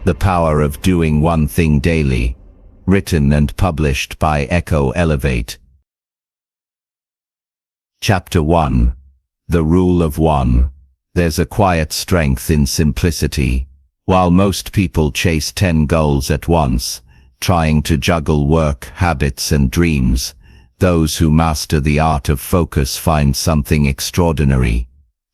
The Power of Doing One Thing Daily. Written and published by Echo Elevate. Chapter 1. The Rule of One. There's a quiet strength in simplicity. While most people chase 10 goals at once, trying to juggle work, habits, and dreams, those who master the art of focus find something extraordinary: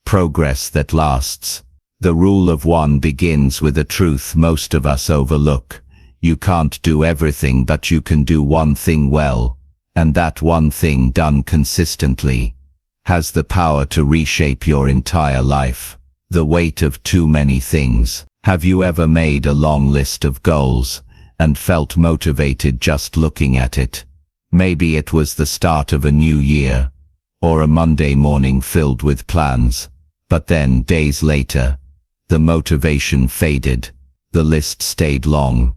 progress that lasts. The rule of one begins with a truth most of us overlook. You can't do everything, but you can do one thing well, and that one thing done consistently has the power to reshape your entire life. The weight of too many things. Have you ever made a long list of goals and felt motivated just looking at it? Maybe it was the start of a new year, or a Monday morning filled with plans. But then, days later, the motivation faded, the list stayed long,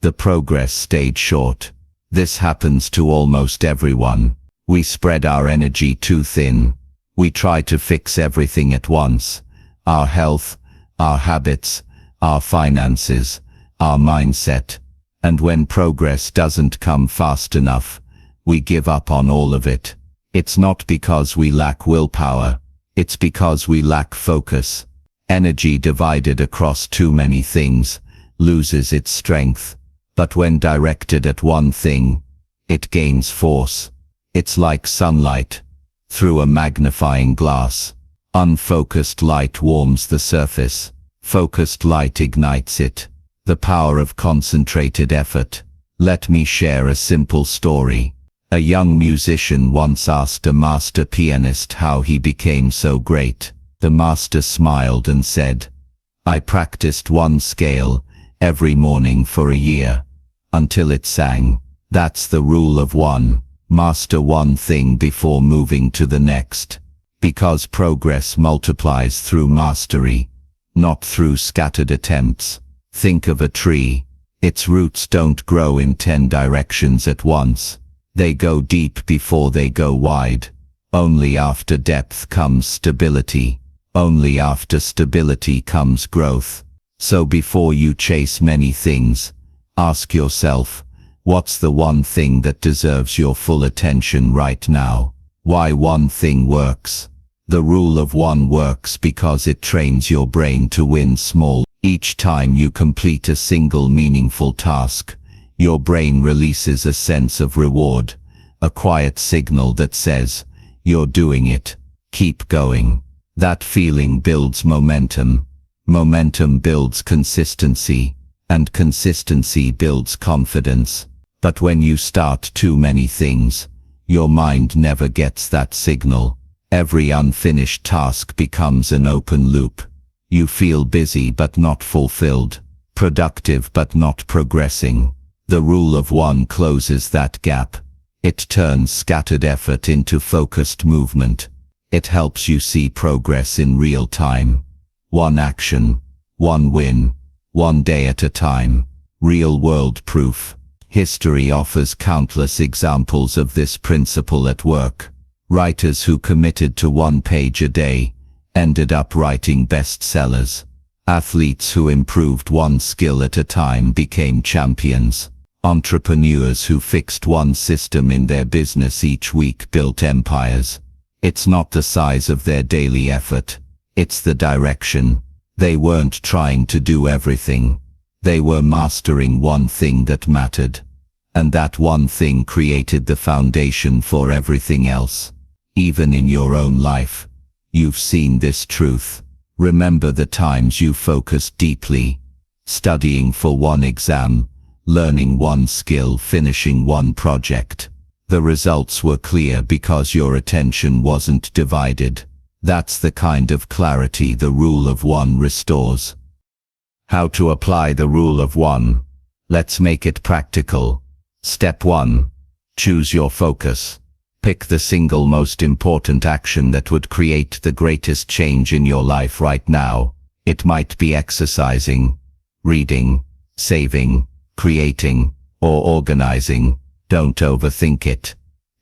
the progress stayed short. This happens to almost everyone. We spread our energy too thin. We try to fix everything at once: our health, our habits, our finances, our mindset. And when progress doesn't come fast enough, we give up on all of it. It's not because we lack willpower, it's because we lack focus. Energy divided across too many things loses its strength, but when directed at one thing, it gains force. It's like sunlight through a magnifying glass. Unfocused light warms the surface, focused light ignites it. The power of concentrated effort. Let me share a simple story. A young musician once asked a master pianist how he became so great. The master smiled and said, "I practiced one scale every morning for a year, until it sang." That's the rule of one. Master one thing before moving to the next, because progress multiplies through mastery, not through scattered attempts. Think of a tree. Its roots don't grow in 10 directions at once. They go deep before they go wide. Only after depth comes stability. Only after stability comes growth. So before you chase many things, ask yourself, what's the one thing that deserves your full attention right now? Why one thing works? The rule of one works because it trains your brain to win small. Each time you complete a single meaningful task, your brain releases a sense of reward, a quiet signal that says, "You're doing it. Keep going." That feeling builds momentum. Momentum builds consistency, and consistency builds confidence. But when you start too many things, your mind never gets that signal. Every unfinished task becomes an open loop. You feel busy but not fulfilled, productive but not progressing. The rule of one closes that gap. It turns scattered effort into focused movement. It helps you see progress in real time. One action, one win, one day at a time. Real-world proof. History offers countless examples of this principle at work. Writers who committed to one page a day ended up writing bestsellers. Athletes who improved one skill at a time became champions. Entrepreneurs who fixed one system in their business each week built empires. It's not the size of their daily effort, it's the direction. They weren't trying to do everything. They were mastering one thing that mattered. And that one thing created the foundation for everything else. Even in your own life, you've seen this truth. Remember the times you focused deeply, studying for one exam, learning one skill, finishing one project. The results were clear because your attention wasn't divided. That's the kind of clarity the rule of one restores. How to apply the rule of one? Let's make it practical. Step 1. Choose your focus. Pick the single most important action that would create the greatest change in your life right now. It might be exercising, reading, saving, creating, or organizing. Don't overthink it.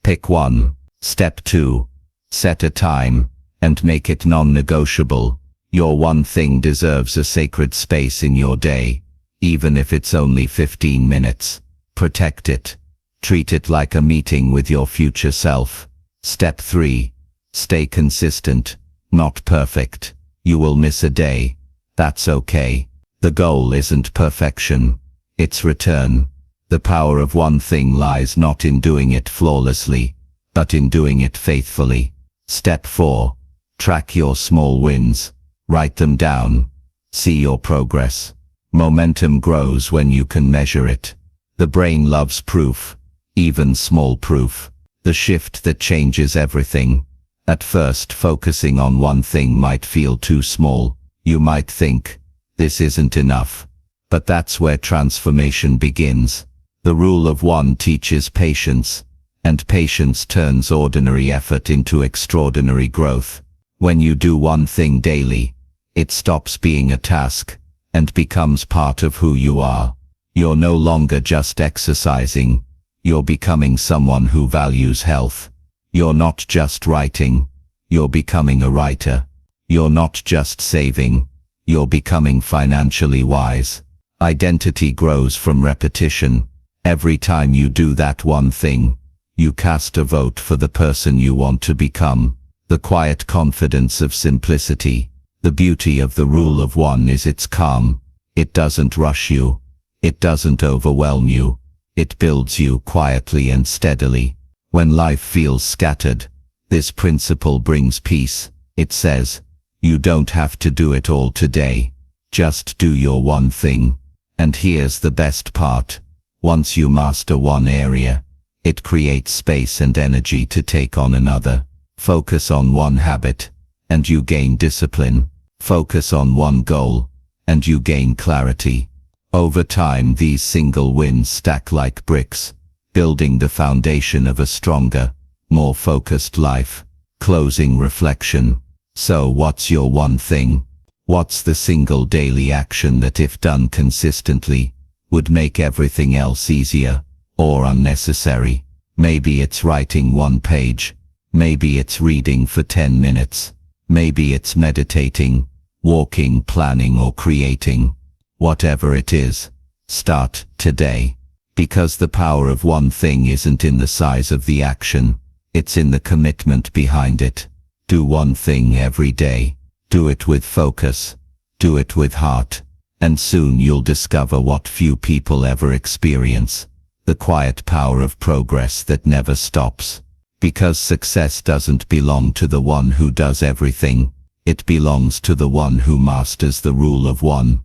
Pick one. Step 2. Set a time, and make it non-negotiable. Your one thing deserves a sacred space in your day. even if it's only 15 minutes. Protect it. Treat it like a meeting with your future self. Step 3. Stay consistent, not perfect. You will miss a day. That's okay. The goal isn't perfection. It's return. The power of one thing lies not in doing it flawlessly, but in doing it faithfully. Step 4. Track your small wins. Write them down. See your progress. Momentum grows when you can measure it. The brain loves proof, even small proof. The shift that changes everything. At first, focusing on one thing might feel too small. You might think, this isn't enough. But that's where transformation begins. The rule of one teaches patience, and patience turns ordinary effort into extraordinary growth. When you do one thing daily, it stops being a task and becomes part of who you are. You're no longer just exercising. You're becoming someone who values health. You're not just writing. You're becoming a writer. You're not just saving. You're becoming financially wise. Identity grows from repetition. Every time you do that one thing, you cast a vote for the person you want to become. The quiet confidence of simplicity. The beauty of the rule of one is its calm. It doesn't rush you. It doesn't overwhelm you. It builds you quietly and steadily. When life feels scattered, this principle brings peace. It says, you don't have to do it all today. Just do your one thing. And here's the best part. Once you master one area, it creates space and energy to take on another. Focus on one habit, and you gain discipline. Focus on one goal, and you gain clarity. Over time, these single wins stack like bricks, building the foundation of a stronger, more focused life. Closing reflection. So what's your one thing? What's the single daily action that, if done consistently, would make everything else easier or unnecessary? Maybe it's writing one page. Maybe it's reading for 10 minutes. Maybe it's meditating, walking, planning, or creating. Whatever it is, start today. Because the power of one thing isn't in the size of the action, it's in the commitment behind it. Do one thing every day. Do it with focus. Do it with heart. And soon you'll discover what few people ever experience. The quiet power of progress that never stops. Because success doesn't belong to the one who does everything. It belongs to the one who masters the rule of one.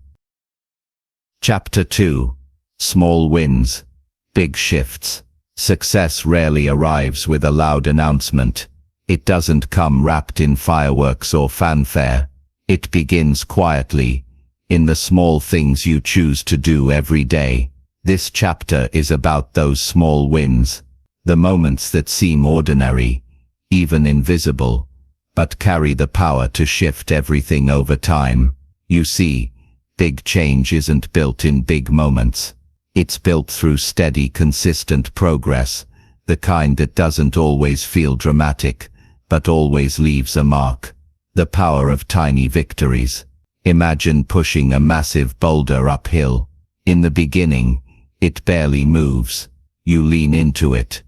Chapter 2. Small wins. Big shifts. Success rarely arrives with a loud announcement. It doesn't come wrapped in fireworks or fanfare. It begins quietly, in the small things you choose to do every day. This chapter is about those small wins. The moments that seem ordinary, even invisible, but carry the power to shift everything over time. You see, big change isn't built in big moments. It's built through steady, consistent progress, the kind that doesn't always feel dramatic, but always leaves a mark. The power of tiny victories. Imagine pushing a massive boulder uphill. In the beginning, it barely moves. You lean into it.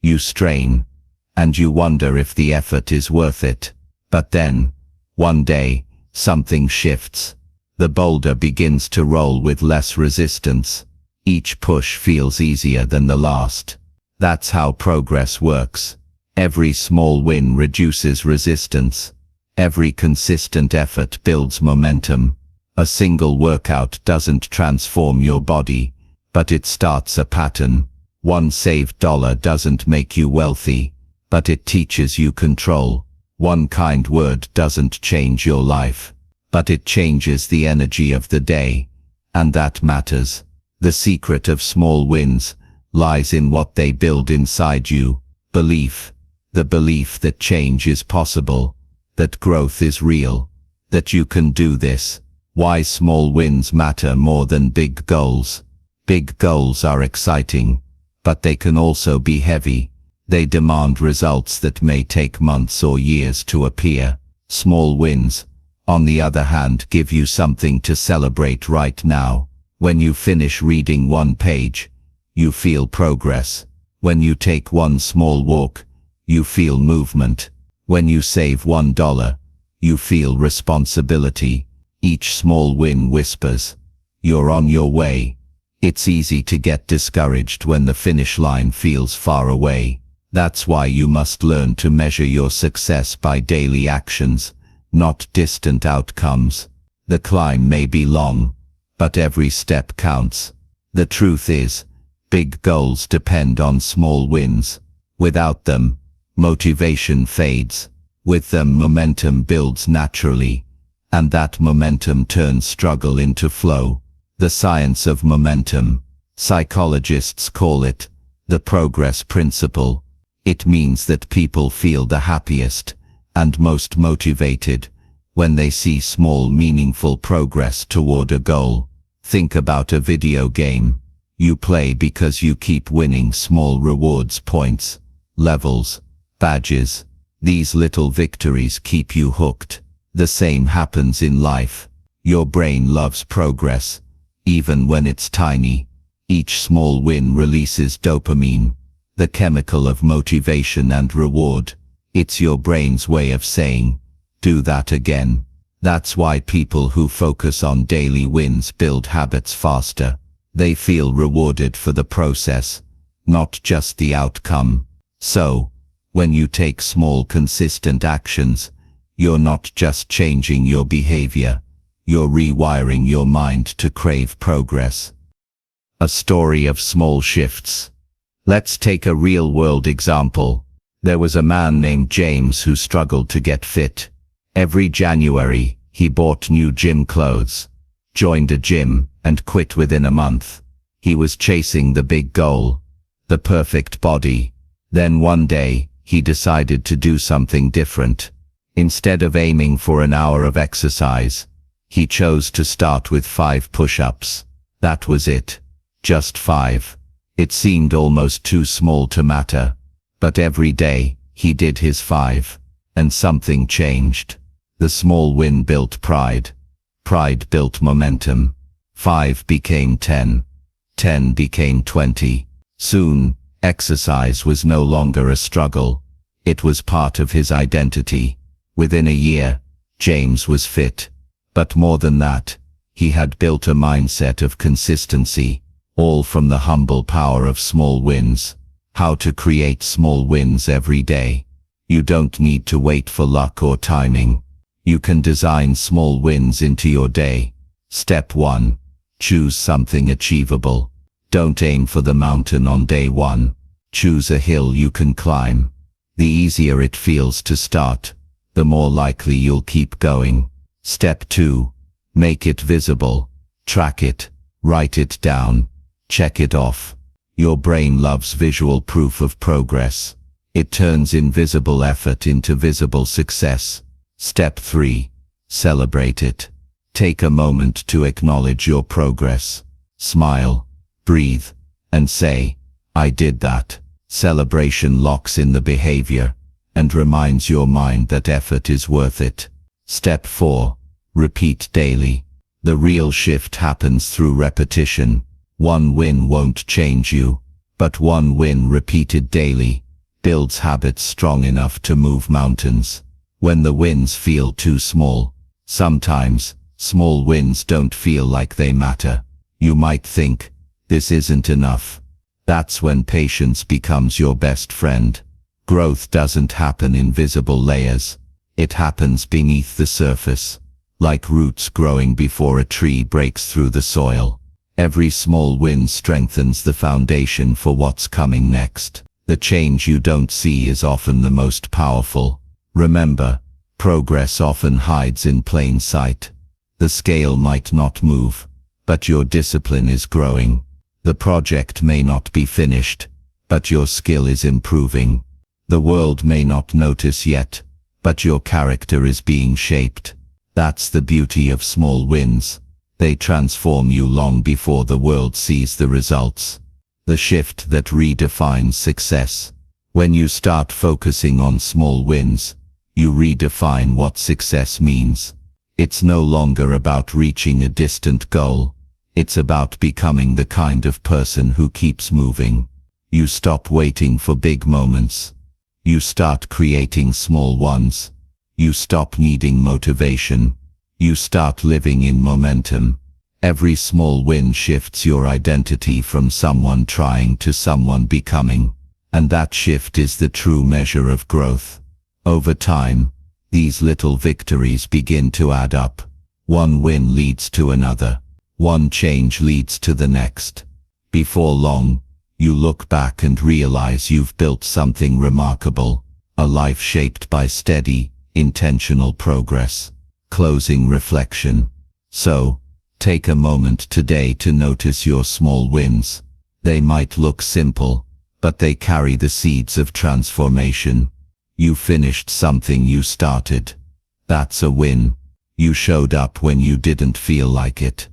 You strain. And you wonder if the effort is worth it. But then, one day, something shifts. The boulder begins to roll with less resistance. Each push feels easier than the last. That's how progress works. Every small win reduces resistance. Every consistent effort builds momentum. A single workout doesn't transform your body, but it starts a pattern. One saved dollar doesn't make you wealthy, but it teaches you control. One kind word doesn't change your life, but it changes the energy of the day. And that matters. The secret of small wins lies in what they build inside you. Belief. The belief that change is possible, that growth is real, that you can do this. Why small wins matter more than big goals. Big goals are exciting, but they can also be heavy. They demand results that may take months or years to appear. Small wins, on the other hand, give you something to celebrate right now. When you finish reading one page, you feel progress. When you take one small walk, you feel movement. When you save $1, you feel responsibility. Each small win whispers, you're on your way. It's easy to get discouraged when the finish line feels far away. That's why you must learn to measure your success by daily actions, not distant outcomes. The climb may be long, but every step counts. The truth is, big goals depend on small wins. Without them, motivation fades. With them, momentum builds naturally, and that momentum turns struggle into flow. The science of momentum. Psychologists call it the progress principle. It means that people feel the happiest and most motivated when they see small, meaningful progress toward a goal. Think about a video game. You play because you keep winning small rewards, points, levels, badges. These little victories keep you hooked. The same happens in life. Your brain loves progress, even when it's tiny. Each small win releases dopamine, the chemical of motivation and reward. It's your brain's way of saying, do that again. That's why people who focus on daily wins build habits faster. They feel rewarded for the process, not just the outcome. So, when you take small, consistent actions, you're not just changing your behavior, you're rewiring your mind to crave progress. A story of small shifts. Let's take a real-world example. There was a man named James who struggled to get fit. Every January, he bought new gym clothes, joined a gym, and quit within a month. He was chasing the big goal, the perfect body. Then one day, he decided to do something different. Instead of aiming for an hour of exercise, he chose to start with 5 push-ups. That was it. Just 5. It seemed almost too small to matter. But every day, he did his 5. And something changed. The small win built pride. Pride built momentum. 5 became 10. 10 became 20. Soon, exercise was no longer a struggle. It was part of his identity. Within a year, James was fit. But more than that, he had built a mindset of consistency, all from the humble power of small wins. How to create small wins every day. You don't need to wait for luck or timing. You can design small wins into your day. Step 1. Choose something achievable. Don't aim for the mountain on day 1. Choose a hill you can climb. The easier it feels to start, the more likely you'll keep going. Step 2. Make it visible. Track it. Write it down. Check it off. Your brain loves visual proof of progress. It turns invisible effort into visible success. Step 3. Celebrate it. Take a moment to acknowledge your progress. Smile, breathe, and say, I did that. Celebration locks in the behavior and reminds your mind that effort is worth it. Step 4. Repeat daily. The real shift happens through repetition. One win won't change you, but one win repeated daily builds habits strong enough to move mountains. When the wins feel too small, sometimes small wins don't feel like they matter. You might think, this isn't enough. That's when patience becomes your best friend. Growth doesn't happen in visible layers. It happens beneath the surface, like roots growing before a tree breaks through the soil. Every small win strengthens the foundation for what's coming next. The change you don't see is often the most powerful. Remember, progress often hides in plain sight. The scale might not move, but your discipline is growing. The project may not be finished, but your skill is improving. The world may not notice yet, but your character is being shaped. That's the beauty of small wins. They transform you long before the world sees the results. The shift that redefines success. When you start focusing on small wins, you redefine what success means. It's no longer about reaching a distant goal. It's about becoming the kind of person who keeps moving. You stop waiting for big moments. You start creating small ones. You stop needing motivation. You start living in momentum. Every small win shifts your identity from someone trying to someone becoming. And that shift is the true measure of growth. Over time, these little victories begin to add up. One win leads to another. One change leads to the next. Before long, you look back and realize you've built something remarkable, a life shaped by steady, intentional progress. Closing reflection. So, take a moment today to notice your small wins. They might look simple, but they carry the seeds of transformation. You finished something you started. That's a win. You showed up when you didn't feel like it.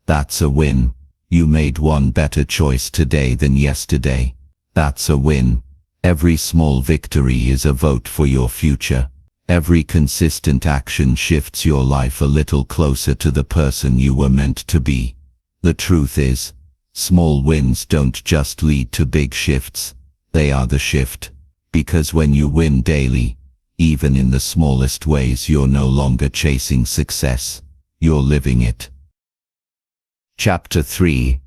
That's a win. You made one better choice today than yesterday. That's a win. Every small victory is a vote for your future. Every consistent action shifts your life a little closer to the person you were meant to be. The truth is, small wins don't just lead to big shifts. They are the shift. Because when you win daily, even in the smallest ways, you're no longer chasing success. You're living it. Chapter 3.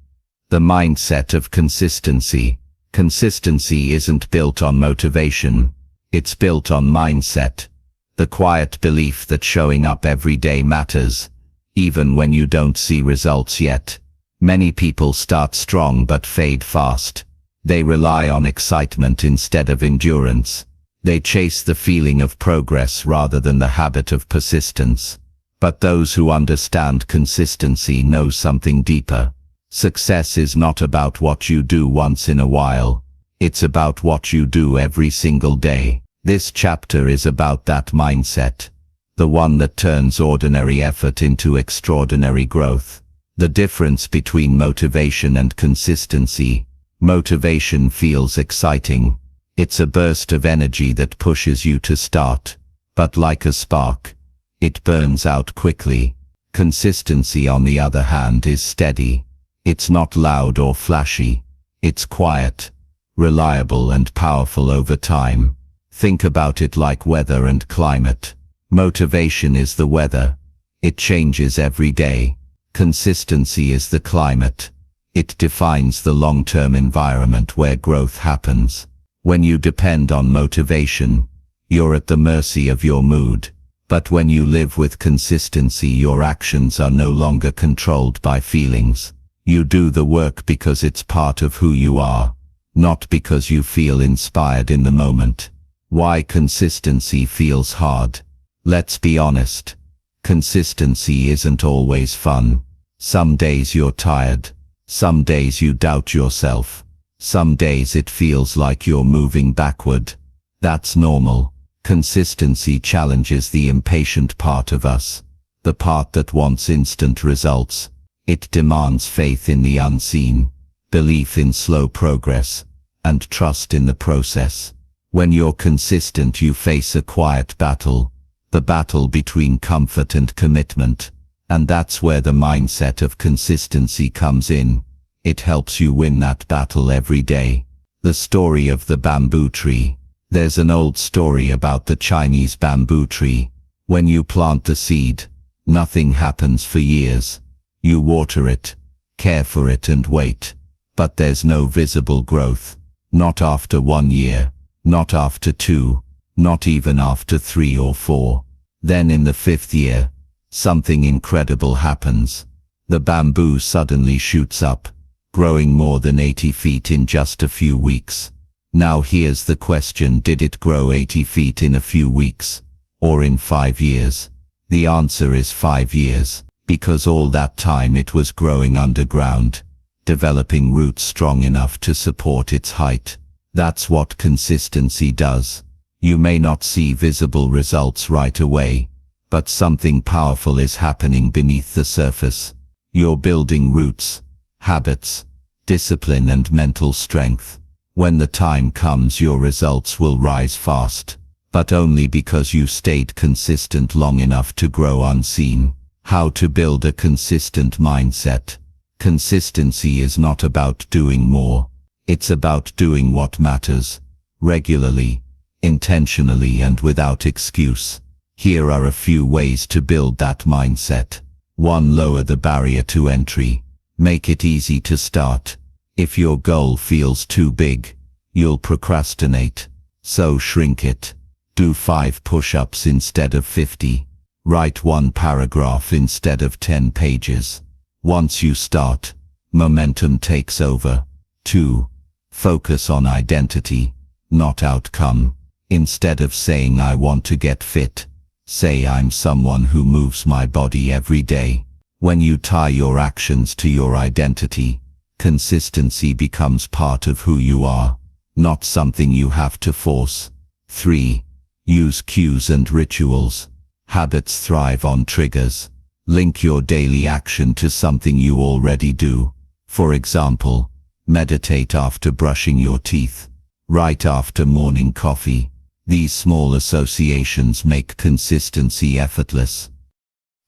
The mindset of consistency. Consistency isn't built on motivation. It's built on mindset. The quiet belief that showing up every day matters, even when you don't see results yet. Many people start strong but fade fast. They rely on excitement instead of endurance. They chase the feeling of progress rather than the habit of persistence. But those who understand consistency know something deeper. Success is not about what you do once in a while. It's about what you do every single day. This chapter is about that mindset. The one that turns ordinary effort into extraordinary growth. The difference between motivation and consistency. Motivation feels exciting. It's a burst of energy that pushes you to start. But like a spark, it burns out quickly. Consistency, on the other hand, is steady. It's not loud or flashy. It's quiet, reliable and powerful over time. Think about it like weather and climate. Motivation is the weather. It changes every day. Consistency is the climate. It defines the long-term environment where growth happens. When you depend on motivation, you're at the mercy of your mood. But when you live with consistency, your actions are no longer controlled by feelings. You do the work because it's part of who you are, not because you feel inspired in the moment. Why consistency feels hard? Let's be honest. Consistency isn't always fun. Some days you're tired. Some days you doubt yourself. Some days it feels like you're moving backward. That's normal. Consistency challenges the impatient part of us, the part that wants instant results. It demands faith in the unseen, belief in slow progress, and trust in the process. When you're consistent, you face a quiet battle, the battle between comfort and commitment. And that's where the mindset of consistency comes in. It helps you win that battle every day. The story of the bamboo tree. There's an old story about the Chinese bamboo tree. When you plant the seed, nothing happens for years. You water it, care for it and wait. But there's no visible growth. Not after 1 year, not after 2, not even after 3 or 4. Then in the 5th year, something incredible happens. The bamboo suddenly shoots up, growing more than 80 feet in just a few weeks. Now here's the question: did it grow 80 feet in a few weeks, or in 5 years? The answer is 5 years, because all that time it was growing underground, developing roots strong enough to support its height. That's what consistency does. You may not see visible results right away, but something powerful is happening beneath the surface. You're building roots, habits, discipline and mental strength. When the time comes, your results will rise fast, but only because you stayed consistent long enough to grow unseen. How to build a consistent mindset. Consistency is not about doing more. It's about doing what matters, regularly, intentionally, and without excuse. Here are a few ways to build that mindset. 1. Lower the barrier to entry. Make it easy to start. If your goal feels too big, you'll procrastinate. So shrink it. Do 5 push-ups instead of 50. Write 1 paragraph instead of 10 pages. Once you start, momentum takes over. 2. Focus on identity, not outcome. Instead of saying I want to get fit, say I'm someone who moves my body every day. When you tie your actions to your identity, consistency becomes part of who you are, not something you have to force. 3. Use cues and rituals. Habits thrive on triggers. Link your daily action to something you already do. For example, meditate after brushing your teeth. Write after morning coffee. These small associations make consistency effortless.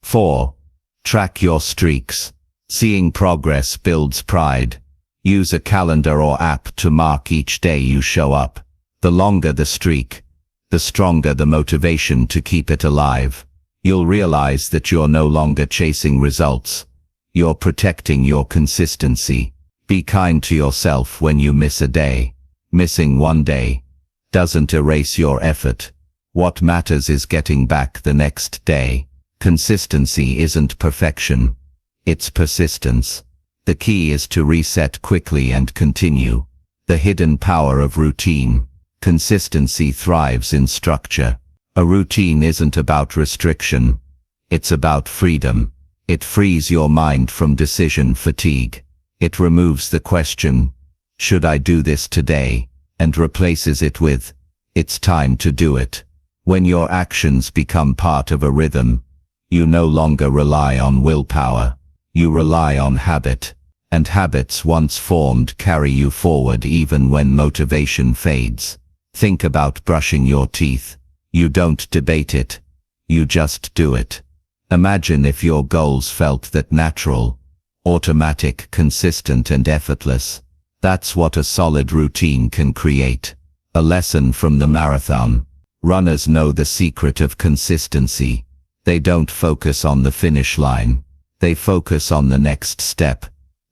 4. Track your streaks. Seeing progress builds pride. Use a calendar or app to mark each day you show up. The longer the streak, the stronger the motivation to keep it alive. You'll realize that you're no longer chasing results. You're protecting your consistency. Be kind to yourself when you miss a day. Missing one day doesn't erase your effort. What matters is getting back the next day. Consistency isn't perfection. It's persistence. The key is to reset quickly and continue. The hidden power of routine. Consistency thrives in structure. A routine isn't about restriction. It's about freedom. It frees your mind from decision fatigue. It removes the question, should I do this today, and replaces it with, it's time to do it. When your actions become part of a rhythm, you no longer rely on willpower. You rely on habit. And habits once formed carry you forward even when motivation fades. Think about brushing your teeth. You don't debate it. You just do it. Imagine if your goals felt that natural, automatic, consistent, and effortless. That's what a solid routine can create. A lesson from the marathon. Runners know the secret of consistency. They don't focus on the finish line. They focus on the next step,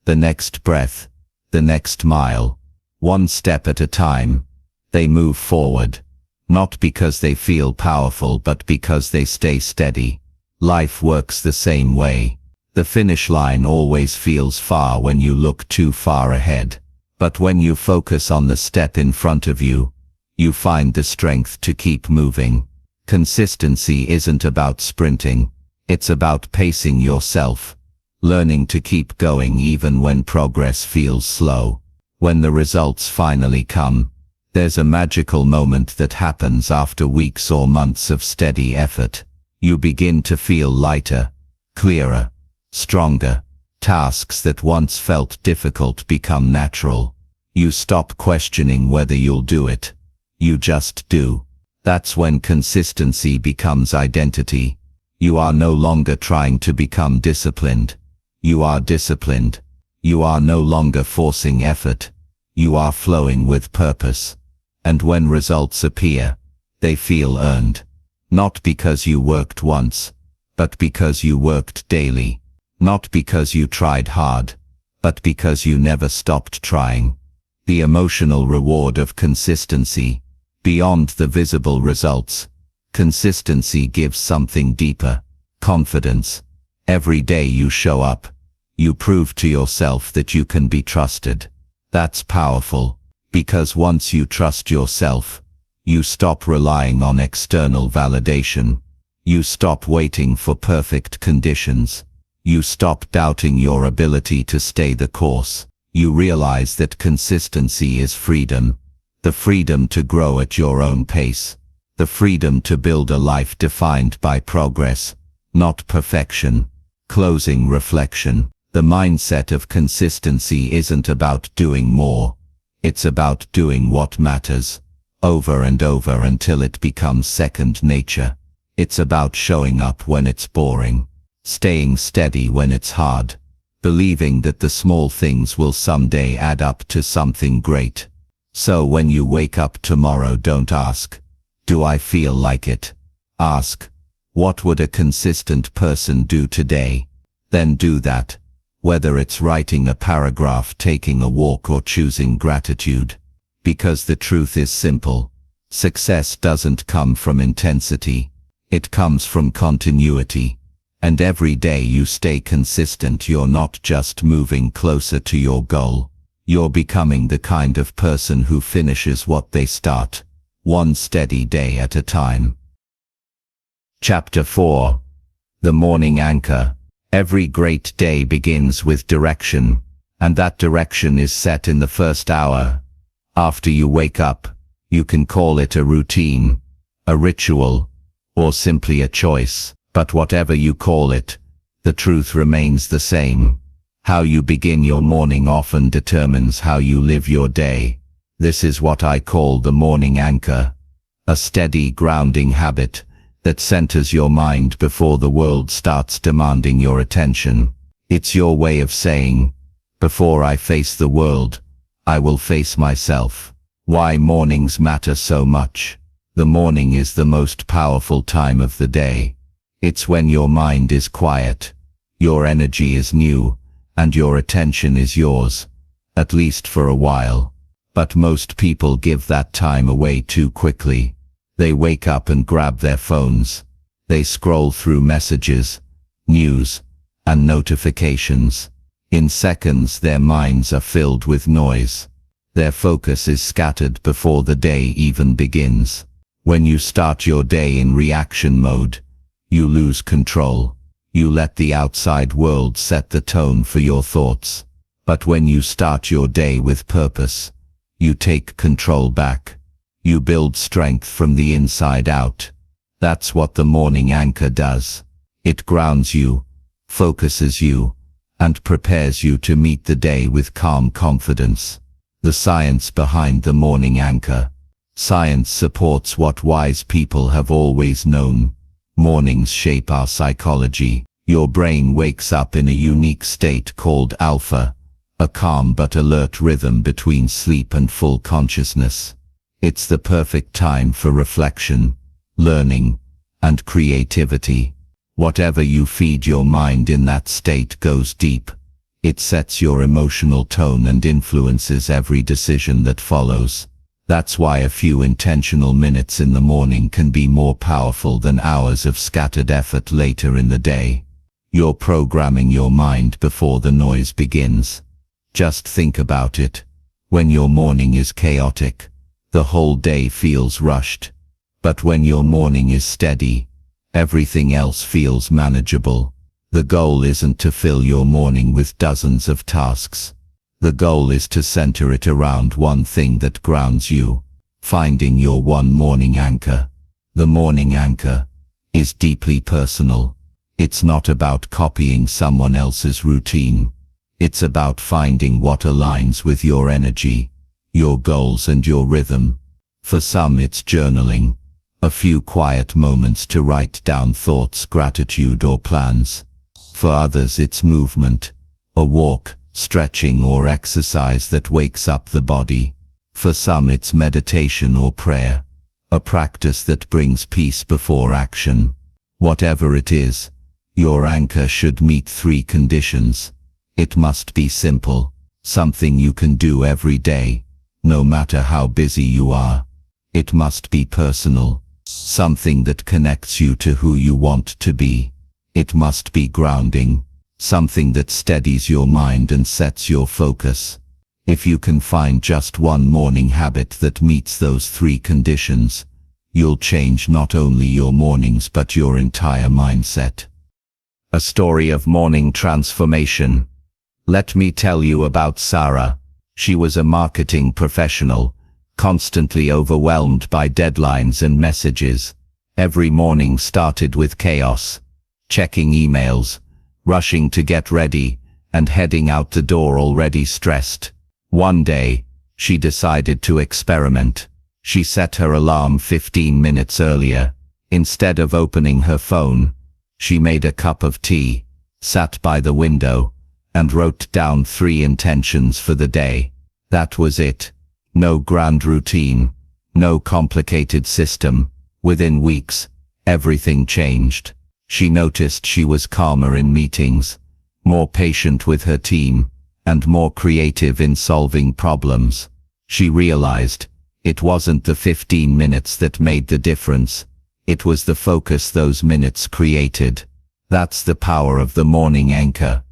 the next breath, the next mile. 1 step at a time. They move forward. Not because they feel powerful, but because they stay steady. Life works the same way. The finish line always feels far when you look too far ahead. But when you focus on the step in front of you, you find the strength to keep moving. Consistency isn't about sprinting. It's about pacing yourself. Learning to keep going even when progress feels slow. When the results finally come, there's a magical moment that happens after weeks or months of steady effort. You begin to feel lighter, clearer, stronger. Tasks that once felt difficult become natural. You stop questioning whether you'll do it. You just do. That's when consistency becomes identity. You are no longer trying to become disciplined. You are disciplined. You are no longer forcing effort. You are flowing with purpose. And when results appear, they feel earned. Not because you worked once, but because you worked daily. Not because you tried hard, but because you never stopped trying. The emotional reward of consistency. Beyond the visible results, consistency gives something deeper. Confidence. Every day you show up, you prove to yourself that you can be trusted. That's powerful, because once you trust yourself, you stop relying on external validation. You stop waiting for perfect conditions. You stop doubting your ability to stay the course. You realize that consistency is freedom. The freedom to grow at your own pace. The freedom to build a life defined by progress, not perfection. Closing reflection. The mindset of consistency isn't about doing more. It's about doing what matters, over and over until it becomes second nature. It's about showing up when it's boring, staying steady when it's hard, believing that the small things will someday add up to something great. So when you wake up tomorrow, don't ask, "Do I feel like it?" Ask, "What would a consistent person do today?" Then do that, whether it's writing a paragraph, taking a walk, or choosing gratitude. Because the truth is simple. Success doesn't come from intensity. It comes from continuity. And every day you stay consistent, you're not just moving closer to your goal. You're becoming the kind of person who finishes what they start, one steady day at a time. Chapter 4. The Morning Anchor. Every great day begins with direction, and that direction is set in the first hour. After you wake up, you can call it a routine, a ritual, or simply a choice. But whatever you call it, the truth remains the same. How you begin your morning often determines how you live your day. This is what I call the morning anchor, a steady grounding habit that centers your mind before the world starts demanding your attention. It's your way of saying, "Before I face the world, I will face myself." Why mornings matter so much. The morning is the most powerful time of the day. It's when your mind is quiet, your energy is new, and your attention is yours, at least for a while. But most people give that time away too quickly. They wake up and grab their phones. They scroll through messages, news, and notifications. In seconds, their minds are filled with noise. Their focus is scattered before the day even begins. When you start your day in reaction mode, you lose control. You let the outside world set the tone for your thoughts. But when you start your day with purpose, you take control back. You build strength from the inside out. That's what the morning anchor does. It grounds you, focuses you, and prepares you to meet the day with calm confidence. The science behind the morning anchor. Science supports what wise people have always known. Mornings shape our psychology. Your brain wakes up in a unique state called alpha, a calm but alert rhythm between sleep and full consciousness. It's the perfect time for reflection, learning, and creativity. Whatever you feed your mind in that state goes deep. It sets your emotional tone and influences every decision that follows. That's why a few intentional minutes in the morning can be more powerful than hours of scattered effort later in the day. You're programming your mind before the noise begins. Just think about it. When your morning is chaotic, the whole day feels rushed. But when your morning is steady, everything else feels manageable. The goal isn't to fill your morning with dozens of tasks. The goal is to center it around one thing that grounds you, finding your one morning anchor. The morning anchor is deeply personal. It's not about copying someone else's routine. It's about finding what aligns with your energy, your goals, and your rhythm. For some, it's journaling, a few quiet moments to write down thoughts, gratitude, or plans. For others, it's movement, a walk, stretching, or exercise that wakes up the body. For some, it's meditation or prayer, a practice that brings peace before action. Whatever it is, your anchor should meet three conditions. It must be simple, something you can do every day, no matter how busy you are. It must be personal, something that connects you to who you want to be. It must be grounding, something that steadies your mind and sets your focus. If you can find just one morning habit that meets those three conditions, you'll change not only your mornings but your entire mindset. A story of morning transformation. Let me tell you about Sarah. She was a marketing professional, constantly overwhelmed by deadlines and messages. Every morning started with chaos, checking emails, rushing to get ready, and heading out the door already stressed. One day, she decided to experiment. She set her alarm 15 minutes earlier. Instead of opening her phone, she made a cup of tea, sat by the window, and wrote down 3 intentions for the day. That was it. No grand routine, no complicated system. Within weeks, everything changed. She noticed she was calmer in meetings, more patient with her team, and more creative in solving problems. She realized it wasn't the 15 minutes that made the difference. It was the focus those minutes created. That's the power of the morning anchor.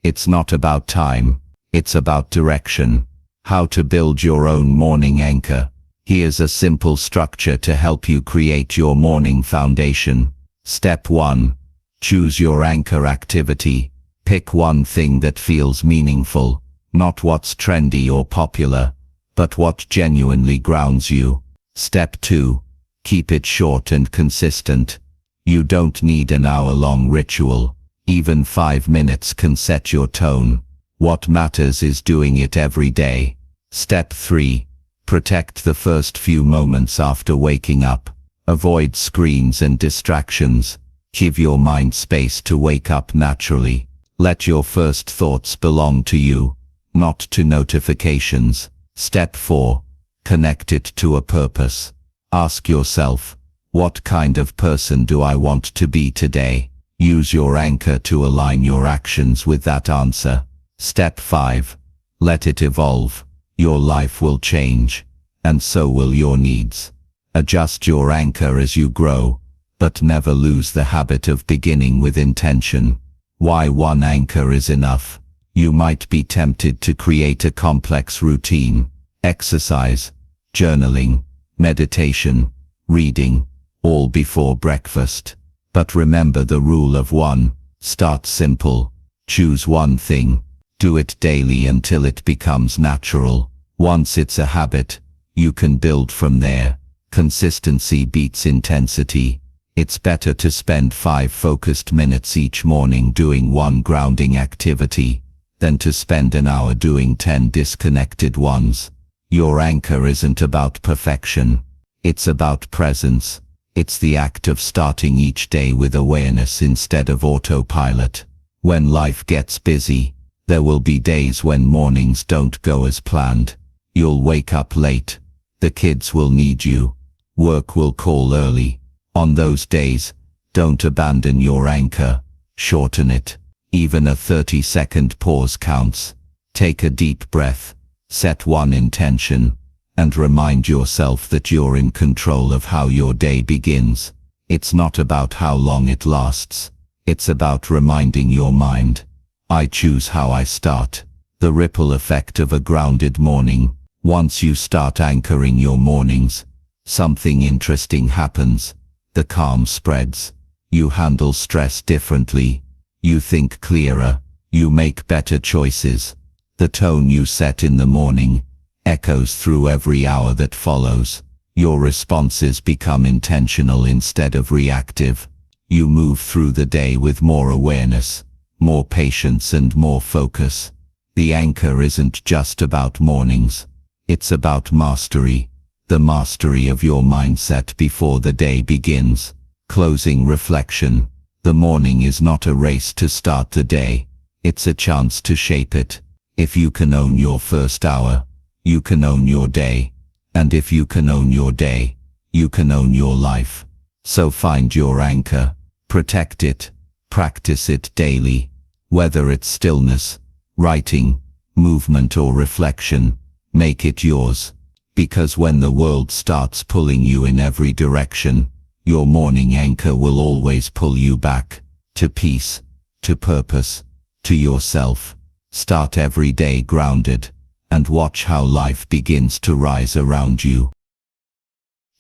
It's not about time, it's about direction. How to build your own morning anchor. Here's a simple structure to help you create your morning foundation. Step 1. Choose your anchor activity. Pick one thing that feels meaningful, not what's trendy or popular, but what genuinely grounds you. Step 2. Keep it short and consistent. You don't need an hour-long ritual. Even 5 minutes can set your tone. What matters is doing it every day. Step 3. Protect the first few moments after waking up. Avoid screens and distractions. Give your mind space to wake up naturally. Let your first thoughts belong to you, not to notifications. Step 4. Connect it to a purpose. Ask yourself, what kind of person do I want to be today? Use your anchor to align your actions with that answer. Step 5. Let it evolve. Your life will change, and so will your needs. Adjust your anchor as you grow, but never lose the habit of beginning with intention. Why one anchor is enough. You might be tempted to create a complex routine. Exercise, journaling, meditation, reading, all before breakfast. But remember the rule of 1. Start simple. Choose one thing. Do it daily until it becomes natural. Once it's a habit, you can build from there. Consistency beats intensity. It's better to spend 5 focused minutes each morning doing one grounding activity than to spend an hour doing 10 disconnected ones. Your anchor isn't about perfection. It's about presence. It's the act of starting each day with awareness instead of autopilot. When life gets busy, there will be days when mornings don't go as planned. You'll wake up late. The kids will need you. Work will call early. On those days, don't abandon your anchor. Shorten it. Even a 30-second pause counts. Take a deep breath. Set one intention. And remind yourself that you're in control of how your day begins. It's not about how long it lasts. It's about reminding your mind, I choose how I start. The ripple effect of a grounded morning. Once you start anchoring your mornings, something interesting happens. The calm spreads. You handle stress differently. You think clearer. You make better choices. The tone you set in the morning echoes through every hour that follows. Your responses become intentional instead of reactive. You move through the day with more awareness, more patience and more focus. The anchor isn't just about mornings. It's about mastery. The mastery of your mindset before the day begins. Closing reflection. The morning is not a race to start the day. It's a chance to shape it. If you can own your first hour, you can own your day. And if you can own your day, you can own your life. So find your anchor. Protect it. Practice it daily. Whether it's stillness, writing, movement or reflection, make it yours. Because when the world starts pulling you in every direction, your morning anchor will always pull you back. To peace, to purpose, to yourself. Start every day grounded, and watch how life begins to rise around you.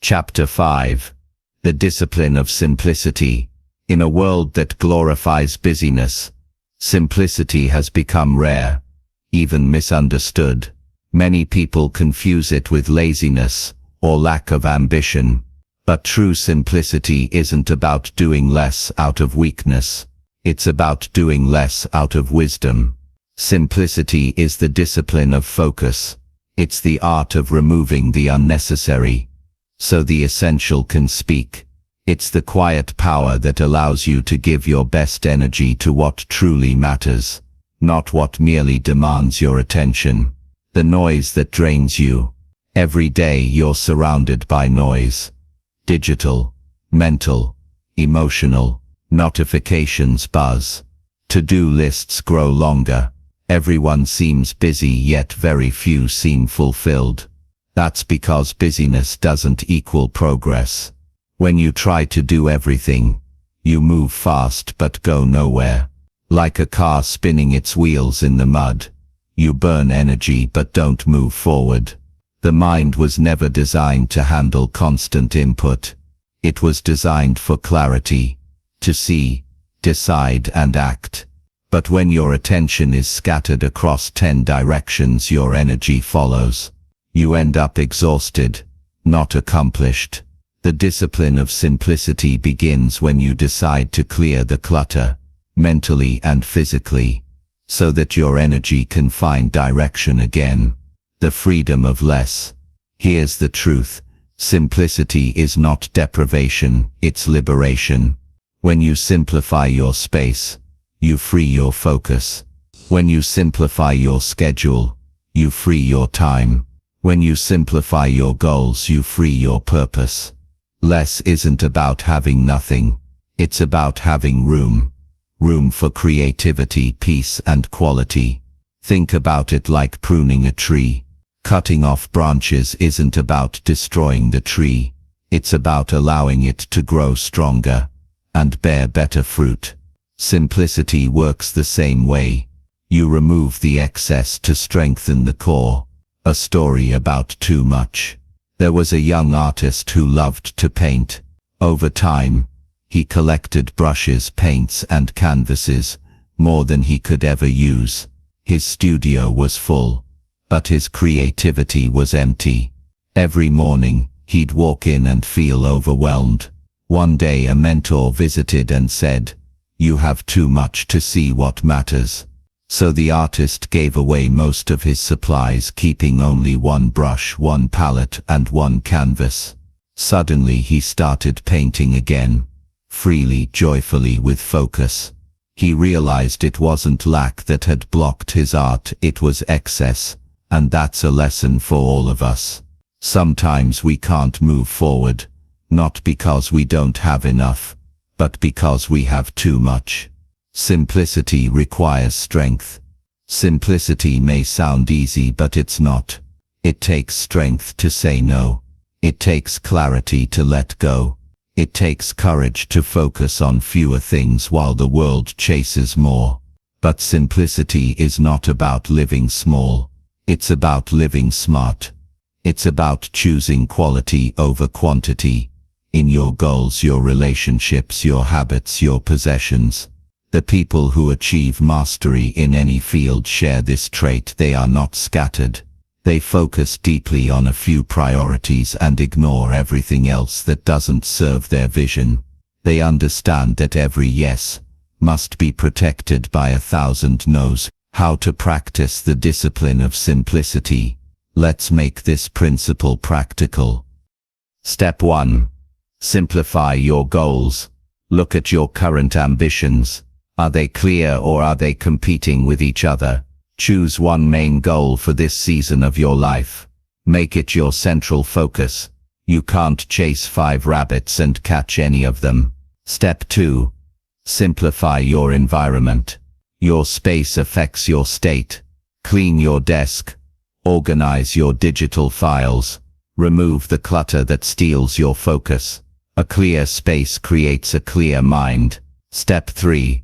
Chapter 5. The Discipline of Simplicity. In a world that glorifies busyness, simplicity has become rare, even misunderstood. Many people confuse it with laziness or lack of ambition. But true simplicity isn't about doing less out of weakness. It's about doing less out of wisdom. Simplicity is the discipline of focus. It's the art of removing the unnecessary, so the essential can speak. It's the quiet power that allows you to give your best energy to what truly matters. not what merely demands your attention. The noise that drains you. Every day you're surrounded by noise. Digital, mental, emotional. Notifications buzz. To-do lists grow longer. Everyone seems busy, yet very few seem fulfilled. That's because busyness doesn't equal progress. When you try to do everything, you move fast but go nowhere. Like a car spinning its wheels in the mud. You burn energy but don't move forward. The mind was never designed to handle constant input. It was designed for clarity, to see, decide and act. But when your attention is scattered across 10 directions, your energy follows. You end up exhausted, not accomplished. The discipline of simplicity begins when you decide to clear the clutter, mentally and physically, so that your energy can find direction again. The freedom of less. Here's the truth. Simplicity is not deprivation, it's liberation. When you simplify your space, you free your focus. When you simplify your schedule, you free your time. When you simplify your goals, you free your purpose. Less isn't about having nothing. It's about having room. Room for creativity, peace and quality. Think about it like pruning a tree. Cutting off branches isn't about destroying the tree. It's about allowing it to grow stronger and bear better fruit. Simplicity works the same way. You remove the excess to strengthen the core. A story about too much. There was a young artist who loved to paint. Over time, he collected brushes, paints and canvases, more than he could ever use. His studio was full, but his creativity was empty. Every morning, he'd walk in and feel overwhelmed. One day a mentor visited and said, "You have too much to see what matters." So the artist gave away most of his supplies, keeping only one brush, one palette and one canvas. Suddenly he started painting again, freely, joyfully, with focus. He realized it wasn't lack that had blocked his art, it was excess, and that's a lesson for all of us. Sometimes we can't move forward, not because we don't have enough, but because we have too much. Simplicity requires strength. Simplicity may sound easy, but it's not. It takes strength to say no. It takes clarity to let go. It takes courage to focus on fewer things while the world chases more. But simplicity is not about living small. It's about living smart. It's about choosing quality over quantity. In your goals, your relationships, your habits, your possessions. The people who achieve mastery in any field share this trait. They are not scattered. They focus deeply on a few priorities and ignore everything else that doesn't serve their vision. They understand that every yes must be protected by 1,000 no's. How to practice the discipline of simplicity. Let's make this principle practical. Step 1. Simplify your goals. Look at your current ambitions. Are they clear or are they competing with each other? Choose one main goal for this season of your life. Make it your central focus. You can't chase 5 rabbits and catch any of them. Step 2. Simplify your environment. Your space affects your state. Clean your desk. Organize your digital files. Remove the clutter that steals your focus. A clear space creates a clear mind. Step 3.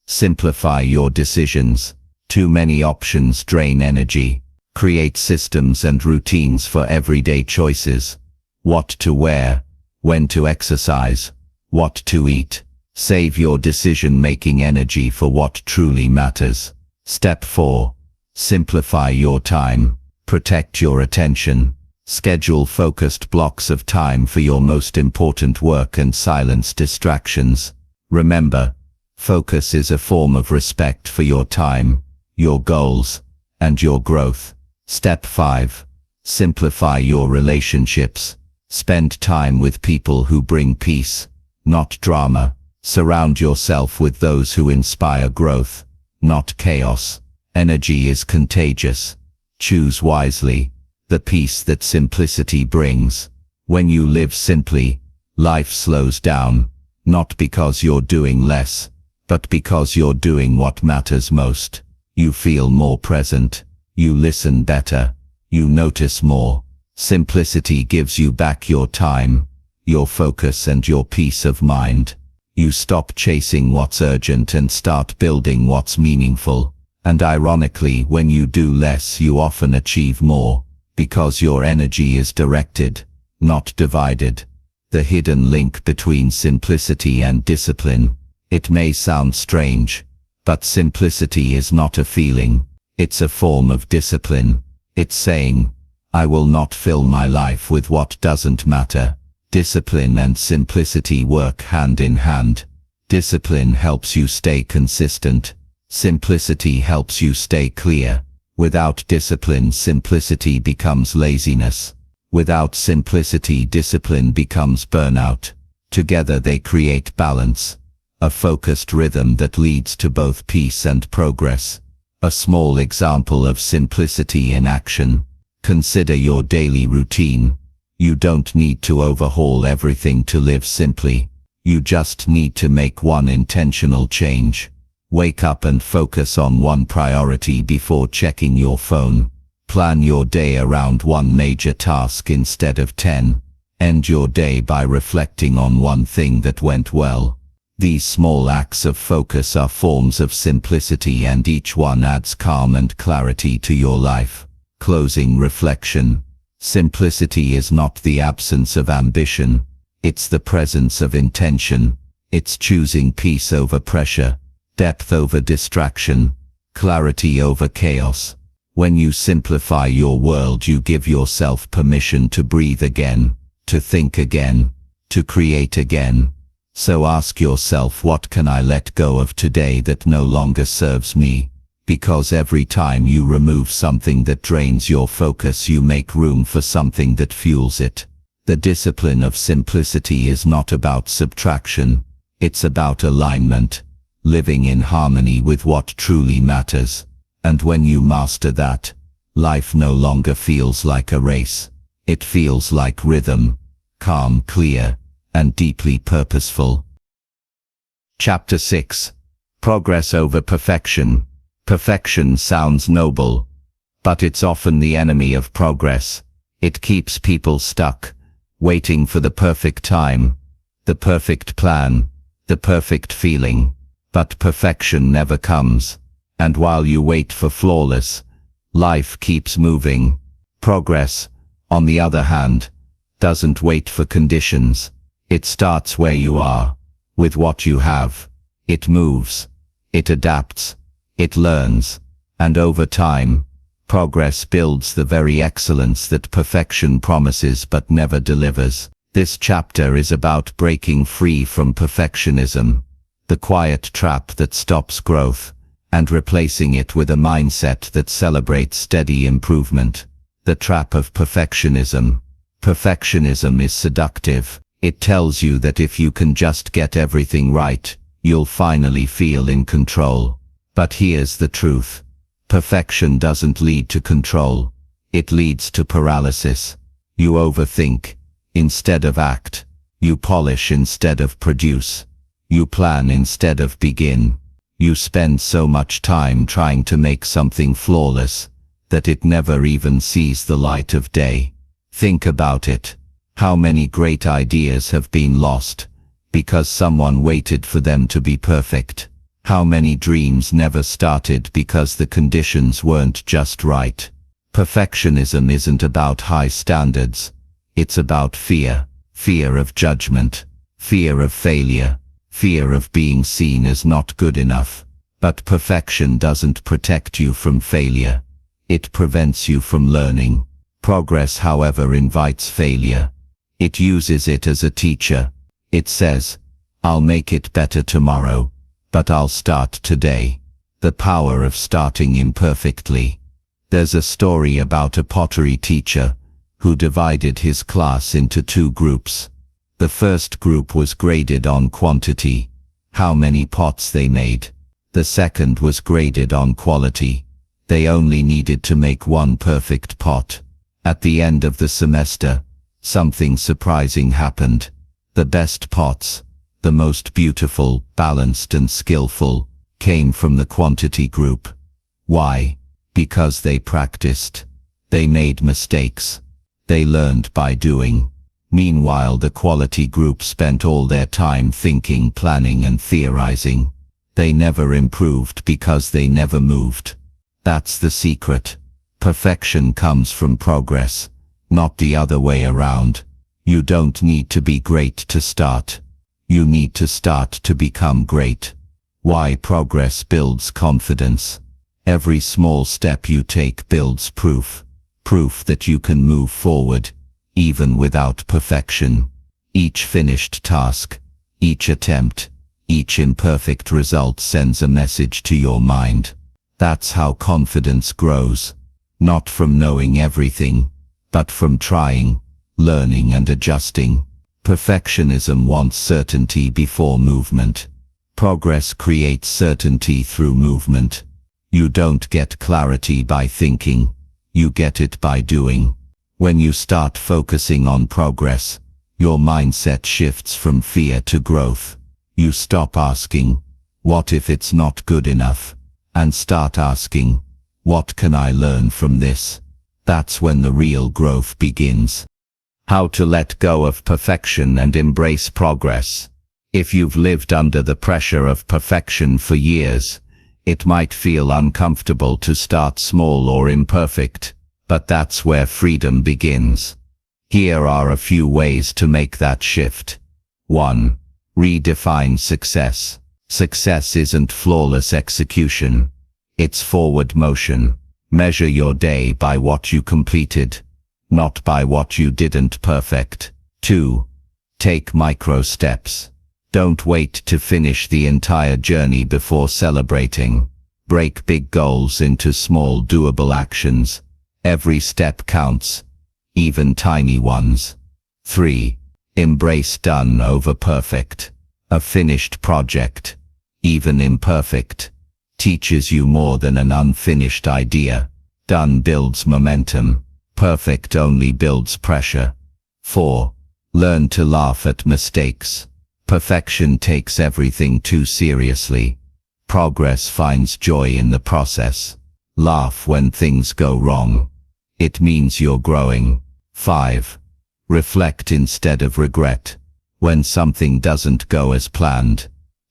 Simplify your decisions. Too many options drain energy. Create systems and routines for everyday choices. What to wear, when to exercise, what to eat. Save your decision-making energy for what truly matters. Step 4. Simplify your time. Protect your attention. Schedule focused blocks of time for your most important work and silence distractions. Remember, focus is a form of respect for your time, your goals, and your growth. Step 5. Simplify your relationships. Spend time with people who bring peace, not drama. Surround yourself with those who inspire growth, not chaos. Energy is contagious. Choose wisely. The peace that simplicity brings. When you live simply, life slows down, not because you're doing less, but because you're doing what matters most. You feel more present. You listen better. You notice more. Simplicity gives you back your time, your focus and your peace of mind. You stop chasing what's urgent and start building what's meaningful. And ironically, when you do less, you often achieve more, because your energy is directed, not divided. The hidden link between simplicity and discipline. It may sound strange, but simplicity is not a feeling. It's a form of discipline. It's saying, I will not fill my life with what doesn't matter. Discipline and simplicity work hand in hand. Discipline helps you stay consistent. Simplicity helps you stay clear. Without discipline, simplicity becomes laziness. Without simplicity, discipline becomes burnout. Together they create balance. A focused rhythm that leads to both peace and progress. A small example of simplicity in action. Consider your daily routine. You don't need to overhaul everything to live simply. You just need to make one intentional change. Wake up and focus on one priority before checking your phone. Plan your day around one major task instead of 10. End your day by reflecting on one thing that went well. These small acts of focus are forms of simplicity, and each one adds calm and clarity to your life. Closing reflection. Simplicity is not the absence of ambition. It's the presence of intention. It's choosing peace over pressure, depth over distraction, clarity over chaos. When you simplify your world, you give yourself permission to breathe again, to think again, to create again. So ask yourself, what can I let go of today that no longer serves me? Because every time you remove something that drains your focus, you make room for something that fuels it. The discipline of simplicity is not about subtraction. It's about alignment, living in harmony with what truly matters. And when you master that, life no longer feels like a race. It feels like rhythm, calm, clear, and deeply purposeful. Chapter 6. Progress over perfection. Perfection sounds noble, but it's often the enemy of progress. It keeps people stuck, waiting for the perfect time, the perfect plan, the perfect feeling. But perfection never comes. And while you wait for flawless, life keeps moving. Progress, on the other hand, doesn't wait for conditions. It starts where you are, with what you have. It moves, it adapts, it learns, and over time, progress builds the very excellence that perfection promises but never delivers. This chapter is about breaking free from perfectionism, the quiet trap that stops growth, and replacing it with a mindset that celebrates steady improvement. The trap of perfectionism. Perfectionism is seductive. It tells you that if you can just get everything right, you'll finally feel in control. But here's the truth. Perfection doesn't lead to control. It leads to paralysis. You overthink instead of act. You polish instead of produce. You plan instead of begin. You spend so much time trying to make something flawless that it never even sees the light of day. Think about it. How many great ideas have been lost because someone waited for them to be perfect? How many dreams never started because the conditions weren't just right? Perfectionism isn't about high standards. It's about fear. Fear of judgment. Fear of failure. Fear of being seen as not good enough. But perfection doesn't protect you from failure. It prevents you from learning. Progress, however, invites failure. It uses it as a teacher. It says, I'll make it better tomorrow, but I'll start today. The power of starting imperfectly. There's a story about a pottery teacher who divided his class into two groups. The first group was graded on quantity, how many pots they made. The second was graded on quality, They only needed to make one perfect pot. At the end of the semester, something surprising happened. The best pots, the most beautiful, balanced and skillful, came from the quantity group. Why? Because they practiced. They made mistakes. They learned by doing. Meanwhile, the quality group spent all their time thinking, planning and theorizing. They never improved because they never moved. That's the secret. Perfection comes from progress, not the other way around. You don't need to be great to start. You need to start to become great. Why? Progress builds confidence. Every small step you take builds proof that you can move forward, even without perfection. Each finished task, each attempt, each imperfect result sends a message to your mind. That's how confidence grows. Not from knowing everything, but from trying, learning and adjusting. Perfectionism wants certainty before movement. Progress creates certainty through movement. You don't get clarity by thinking, you get it by doing. When you start focusing on progress, your mindset shifts from fear to growth. You stop asking, what if it's not good enough? And start asking, what can I learn from this? That's when the real growth begins. How to let go of perfection and embrace progress. If you've lived under the pressure of perfection for years, it might feel uncomfortable to start small or imperfect, but that's where freedom begins. Here are a few ways to make that shift. 1. Redefine success. Success isn't flawless execution. It's forward motion. Measure your day by what you completed, not by what you didn't perfect. 2. Take micro steps. Don't wait to finish the entire journey before celebrating. Break big goals into small doable actions. Every step counts, even tiny ones. 3. Embrace done over perfect. A finished project, even imperfect, teaches you more than an unfinished idea. Done builds momentum. Perfect only builds pressure. 4. Learn to laugh at mistakes. Perfection takes everything too seriously. Progress finds joy in the process. Laugh when things go wrong. It means you're growing. 5. Reflect instead of regret. When something doesn't go as planned,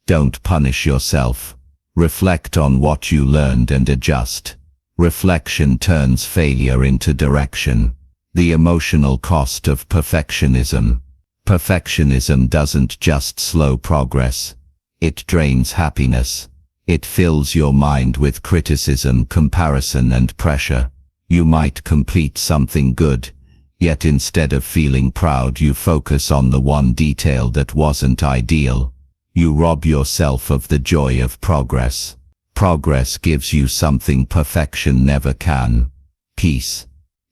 don't punish yourself. Reflect on what you learned and adjust. Reflection turns failure into direction. The emotional cost of perfectionism. Perfectionism doesn't just slow progress. It drains happiness. It fills your mind with criticism, comparison and pressure. You might complete something good, yet instead of feeling proud you focus on the one detail that wasn't ideal. You rob yourself of the joy of progress. Progress gives you something perfection never can: peace.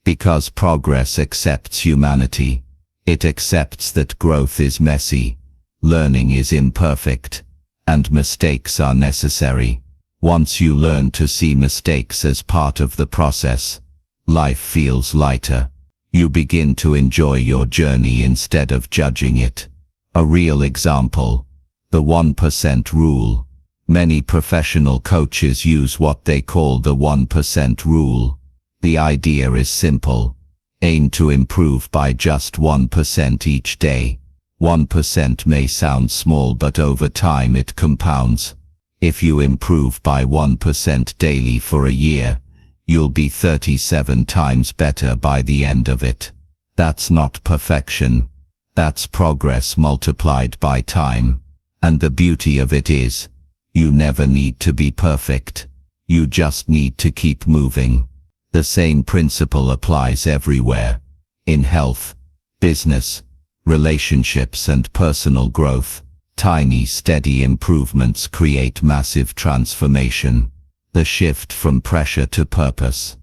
Because progress accepts humanity. It accepts that growth is messy, learning is imperfect, and mistakes are necessary. Once you learn to see mistakes as part of the process, life feels lighter. You begin to enjoy your journey instead of judging it. A real example: the 1% rule. Many professional coaches use what they call the 1% rule. The idea is simple. Aim to improve by just 1% each day. 1% may sound small, but over time it compounds. If you improve by 1% daily for a year, you'll be 37 times better by the end of it. That's not perfection. That's progress multiplied by time. And the beauty of it is, you never need to be perfect. You just need to keep moving. The same principle applies everywhere. In health, business, relationships and personal growth, tiny steady improvements create massive transformation. The shift from pressure to purpose.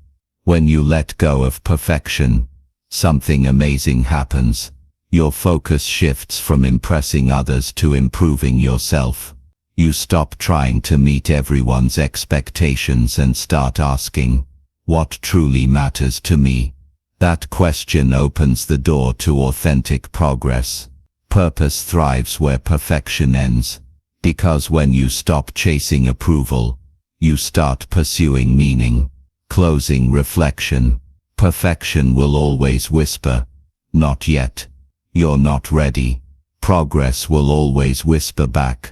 When you let go of perfection, something amazing happens. Your focus shifts from impressing others to improving yourself. You stop trying to meet everyone's expectations and start asking, what truly matters to me? That question opens the door to authentic progress. Purpose thrives where perfection ends, because when you stop chasing approval, you start pursuing meaning. Closing reflection. Perfection will always whisper, not yet. You're not ready. Progress will always whisper back,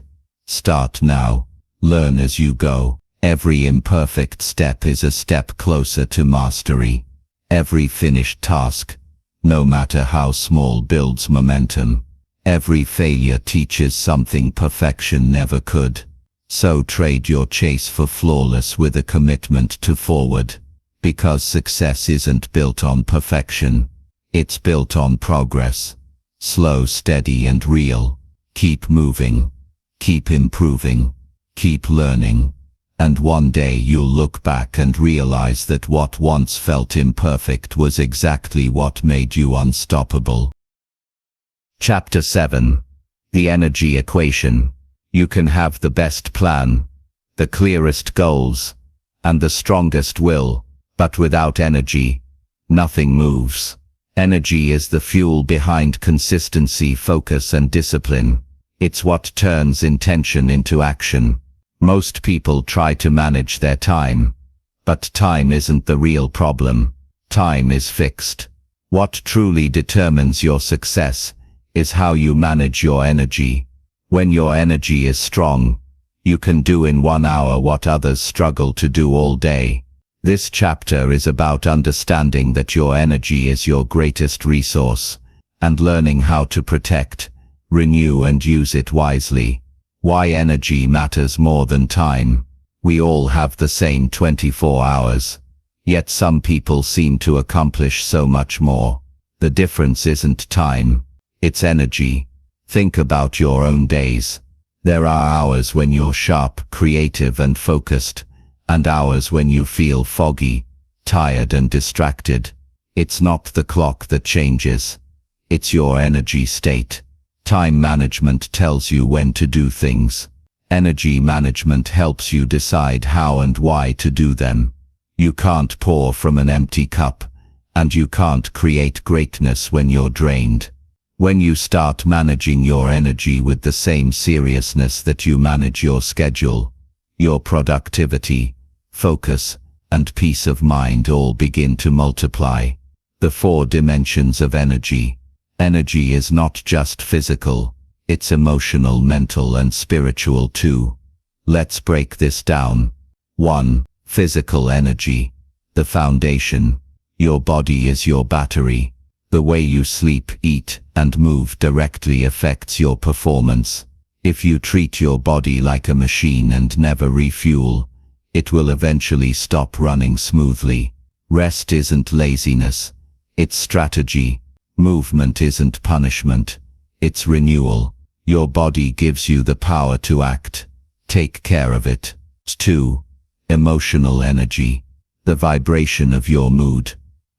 start now. Learn as you go. Every imperfect step is a step closer to mastery. Every finished task, no matter how small, builds momentum. Every failure teaches something perfection never could. So trade your chase for flawless with a commitment to forward. Because success isn't built on perfection. It's built on progress. Slow, steady and real. Keep moving. Keep improving. Keep learning. And one day you'll look back and realize that what once felt imperfect was exactly what made you unstoppable. Chapter 7. The Energy Equation. You can have the best plan, the clearest goals, and the strongest will, but without energy, nothing moves. Energy is the fuel behind consistency, focus, and discipline. It's what turns intention into action. Most people try to manage their time, but time isn't the real problem. Time is fixed. What truly determines your success is how you manage your energy. When your energy is strong, you can do in 1 hour what others struggle to do all day. This chapter is about understanding that your energy is your greatest resource, and learning how to protect, renew and use it wisely. Why energy matters more than time. We all have the same 24 hours. Yet some people seem to accomplish so much more. The difference isn't time, it's energy. Think about your own days. There are hours when you're sharp, creative and focused, and hours when you feel foggy, tired and distracted. It's not the clock that changes. It's your energy state. Time management tells you when to do things. Energy management helps you decide how and why to do them. You can't pour from an empty cup, and you can't create greatness when you're drained. When you start managing your energy with the same seriousness that you manage your schedule, your productivity, focus, and peace of mind all begin to multiply. The 4 dimensions of energy. Energy is not just physical, it's emotional, mental, and spiritual too. Let's break this down. 1. Physical energy. The foundation. Your body is your battery. The way you sleep, eat, and move directly affects your performance. If you treat your body like a machine and never refuel, it will eventually stop running smoothly. Rest isn't laziness, it's strategy. Movement isn't punishment, it's renewal. Your body gives you the power to act. Take care of it. 2. Emotional energy. The vibration of your mood.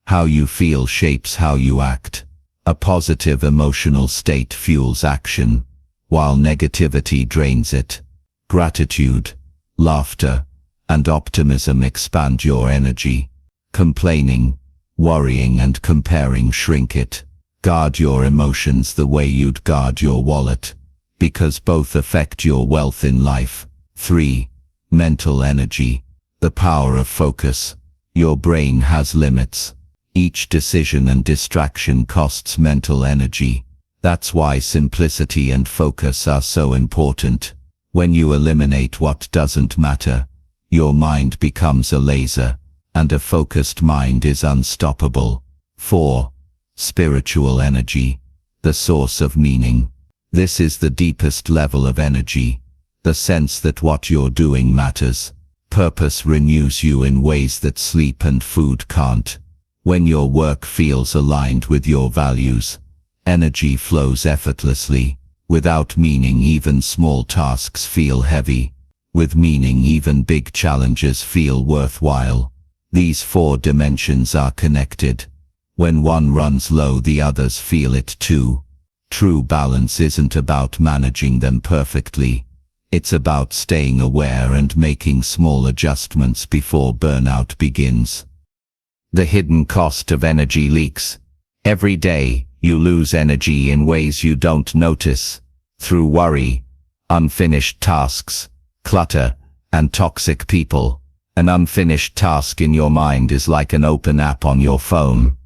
How you feel shapes how you act. A positive emotional state fuels action, while negativity drains it. Gratitude, laughter, and optimism expand your energy. Complaining, worrying and comparing shrink it. Guard your emotions the way you'd guard your wallet, because both affect your wealth in life. 3. Mental energy. The power of focus. Your brain has limits. Each decision and distraction costs mental energy. That's why simplicity and focus are so important. When you eliminate what doesn't matter, your mind becomes a laser, and a focused mind is unstoppable. 4. Spiritual energy. The source of meaning. This is the deepest level of energy. The sense that what you're doing matters. Purpose renews you in ways that sleep and food can't. When your work feels aligned with your values, energy flows effortlessly. Without meaning, even small tasks feel heavy. With meaning, even big challenges feel worthwhile. These 4 dimensions are connected. When one runs low, the others feel it too. True balance isn't about managing them perfectly. It's about staying aware and making small adjustments before burnout begins. The hidden cost of energy leaks. Every day, you lose energy in ways you don't notice, through worry, unfinished tasks, clutter, and toxic people. An unfinished task in your mind is like an open app on your phone.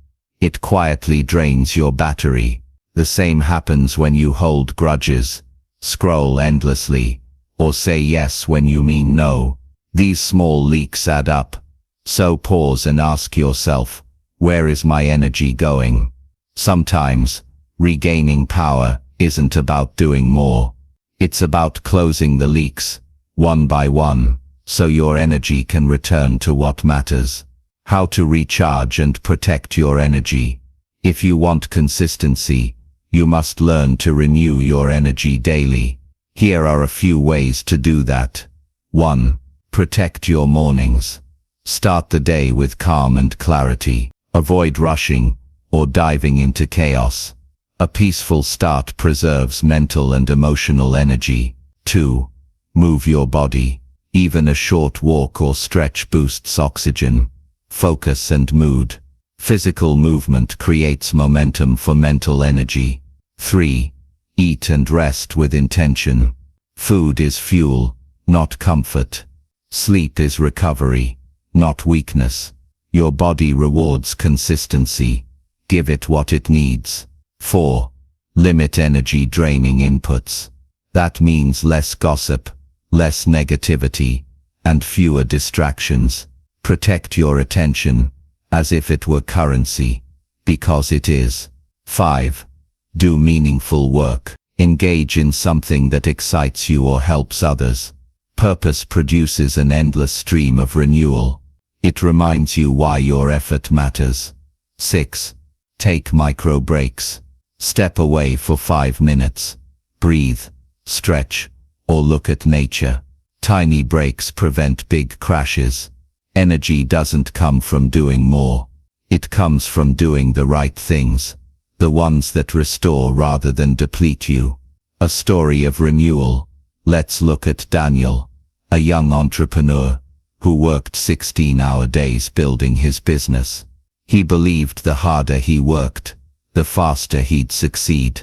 It quietly drains your battery. The same happens when you hold grudges, scroll endlessly, or say yes when you mean no. These small leaks add up. So pause and ask yourself, where is my energy going? Sometimes, regaining power isn't about doing more. It's about closing the leaks, one by one, so your energy can return to what matters. How to recharge and protect your energy. If you want consistency, you must learn to renew your energy daily. Here are a few ways to do that. 1. Protect your mornings. Start the day with calm and clarity. Avoid rushing or diving into chaos. A peaceful start preserves mental and emotional energy. 2. Move your body. Even a short walk or stretch boosts oxygen, focus and mood. Physical movement creates momentum for mental energy. 3. Eat and rest with intention. Food is fuel, not comfort. Sleep is recovery, not weakness. Your body rewards consistency. Give it what it needs. 4. Limit energy draining inputs. That means less gossip, less negativity, and fewer distractions. Protect your attention, as if it were currency, because it is. 5. Do meaningful work. Engage in something that excites you or helps others. Purpose produces an endless stream of renewal. It reminds you why your effort matters. 6. Take micro breaks. Step away for 5 minutes. Breathe, stretch, or look at nature. Tiny breaks prevent big crashes. Energy doesn't come from doing more. It comes from doing the right things, the ones that restore rather than deplete you. A story of renewal. Let's look at Daniel, a young entrepreneur who worked 16-hour days building his business. He believed the harder he worked, the faster he'd succeed.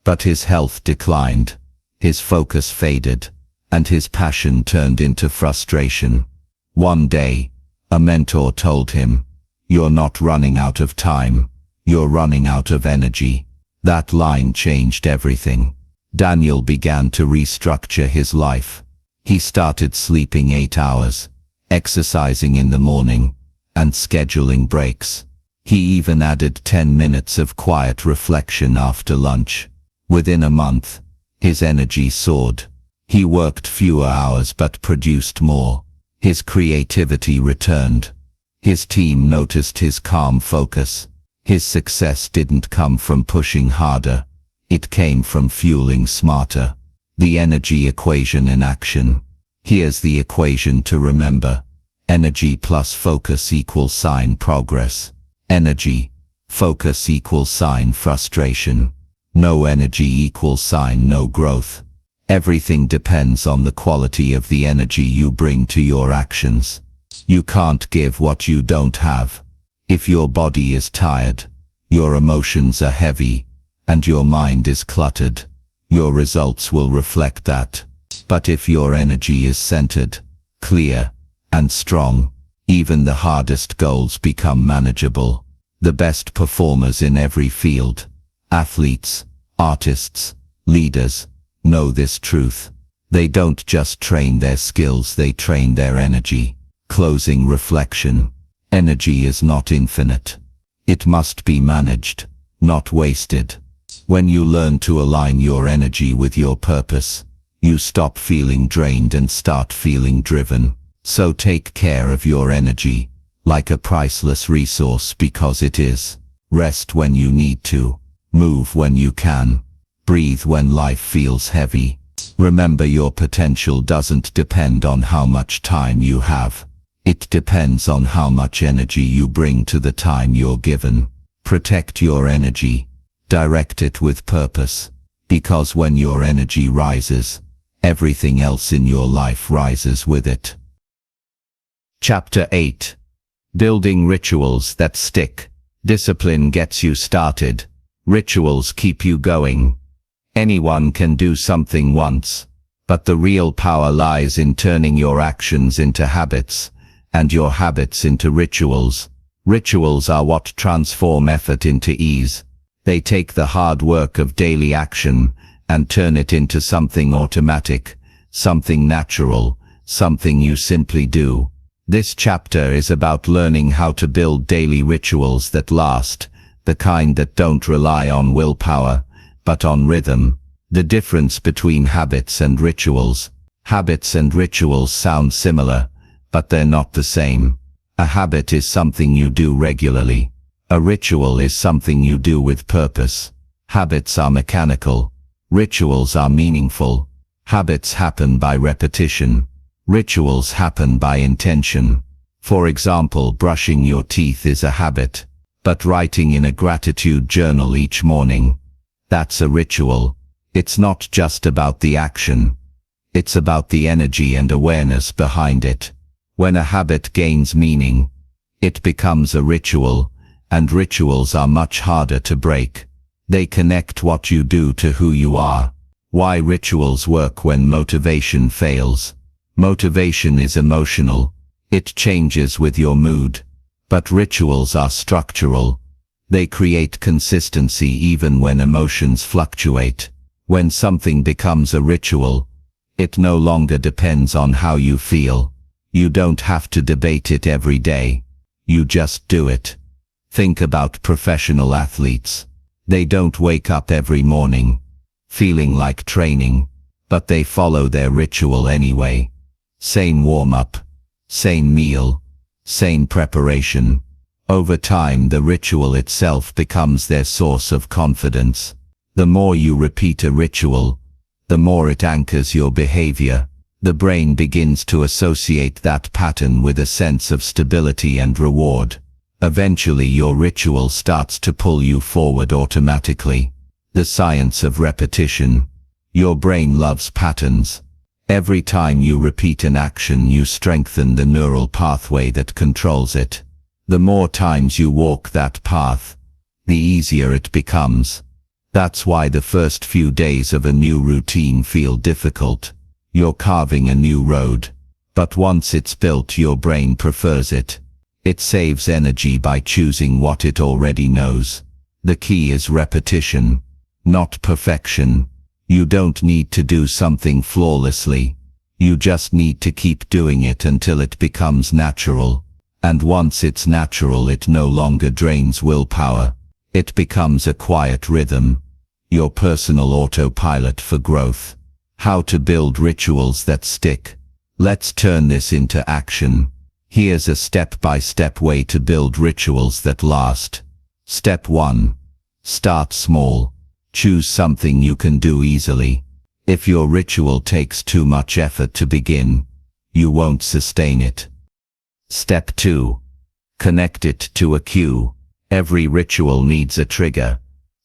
But his health declined, his focus faded, and his passion turned into frustration. One day, a mentor told him, "You're not running out of time, you're running out of energy." That line changed everything. Daniel began to restructure his life. He started sleeping 8 hours, exercising in the morning, and scheduling breaks. He even added 10 minutes of quiet reflection after lunch. Within a month, his energy soared. He worked fewer hours but produced more. His creativity returned. His team noticed his calm focus. His success didn't come from pushing harder. It came from fueling smarter. The energy equation in action. Here's the equation to remember. Energy plus focus equals progress. Energy, focus equals frustration. No energy equals no growth. Everything depends on the quality of the energy you bring to your actions. You can't give what you don't have. If your body is tired, your emotions are heavy, and your mind is cluttered, your results will reflect that. But if your energy is centered, clear, and strong, even the hardest goals become manageable. The best performers in every field, athletes, artists, leaders, know this truth. They don't just train their skills, they train their energy. Closing reflection. Energy is not infinite. It must be managed, not wasted. When you learn to align your energy with your purpose, you stop feeling drained and start feeling driven. So take care of your energy, like a priceless resource, because it is. Rest when you need to. Move when you can. Breathe when life feels heavy. Remember, your potential doesn't depend on how much time you have. It depends on how much energy you bring to the time you're given. Protect your energy. Direct it with purpose. Because when your energy rises, Everything else in your life rises with it. Chapter 8. Building rituals that stick. Discipline gets you started. Rituals keep you going. Anyone can do something once, but the real power lies in turning your actions into habits, and your habits into rituals. Rituals are what transform effort into ease. They take the hard work of daily action and turn it into something automatic, something natural, something you simply do. This chapter is about learning how to build daily rituals that last, the kind that don't rely on willpower, but on rhythm. The difference between habits and rituals. Habits and rituals sound similar, but they're not the same. A habit is something you do regularly. A ritual is something you do with purpose. Habits are mechanical. Rituals are meaningful. Habits happen by repetition. Rituals happen by intention. For example, brushing your teeth is a habit, but writing in a gratitude journal each morning, that's a ritual. It's not just about the action. It's about the energy and awareness behind it. When a habit gains meaning, it becomes a ritual, and rituals are much harder to break. They connect what you do to who you are. Why rituals work when motivation fails. Motivation is emotional. It changes with your mood. But rituals are structural. They create consistency even when emotions fluctuate. When something becomes a ritual, it no longer depends on how you feel. You don't have to debate it every day. You just do it. Think about professional athletes. They don't wake up every morning feeling like training, but they follow their ritual anyway. Same warm-up, same meal, same preparation. Over time, the ritual itself becomes their source of confidence. The more you repeat a ritual, the more it anchors your behavior. The brain begins to associate that pattern with a sense of stability and reward. Eventually, your ritual starts to pull you forward automatically. The science of repetition. Your brain loves patterns. Every time you repeat an action, you strengthen the neural pathway that controls it. The more times you walk that path, the easier it becomes. That's why the first few days of a new routine feel difficult. You're carving a new road. But once it's built, your brain prefers it. It saves energy by choosing what it already knows. The key is repetition, not perfection. You don't need to do something flawlessly. You just need to keep doing it until it becomes natural. And once it's natural, it no longer drains willpower. It becomes a quiet rhythm, your personal autopilot for growth. How to build rituals that stick. Let's turn this into action. Here's a step-by-step way to build rituals that last. Step 1. Start small. Choose something you can do easily. If your ritual takes too much effort to begin, you won't sustain it. Step 2. Connect it to a cue. Every ritual needs a trigger,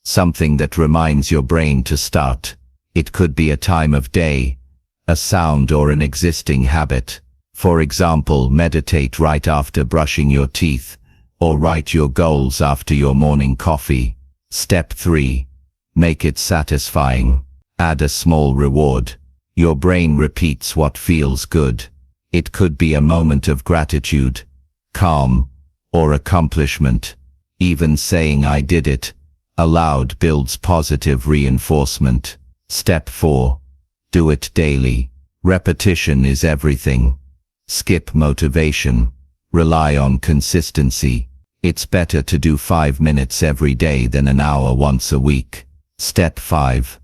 something that reminds your brain to start. It could be a time of day, a sound, or an existing habit. For example, meditate right after brushing your teeth, or write your goals after your morning coffee. Step 3. Make it satisfying. Add a small reward. Your brain repeats what feels good. It could be a moment of gratitude, calm, or accomplishment. Even saying "I did it" aloud builds positive reinforcement. Step 4. Do it daily. Repetition is everything. Skip motivation. Rely on consistency. It's better to do 5 minutes every day than an hour once a week. Step 5.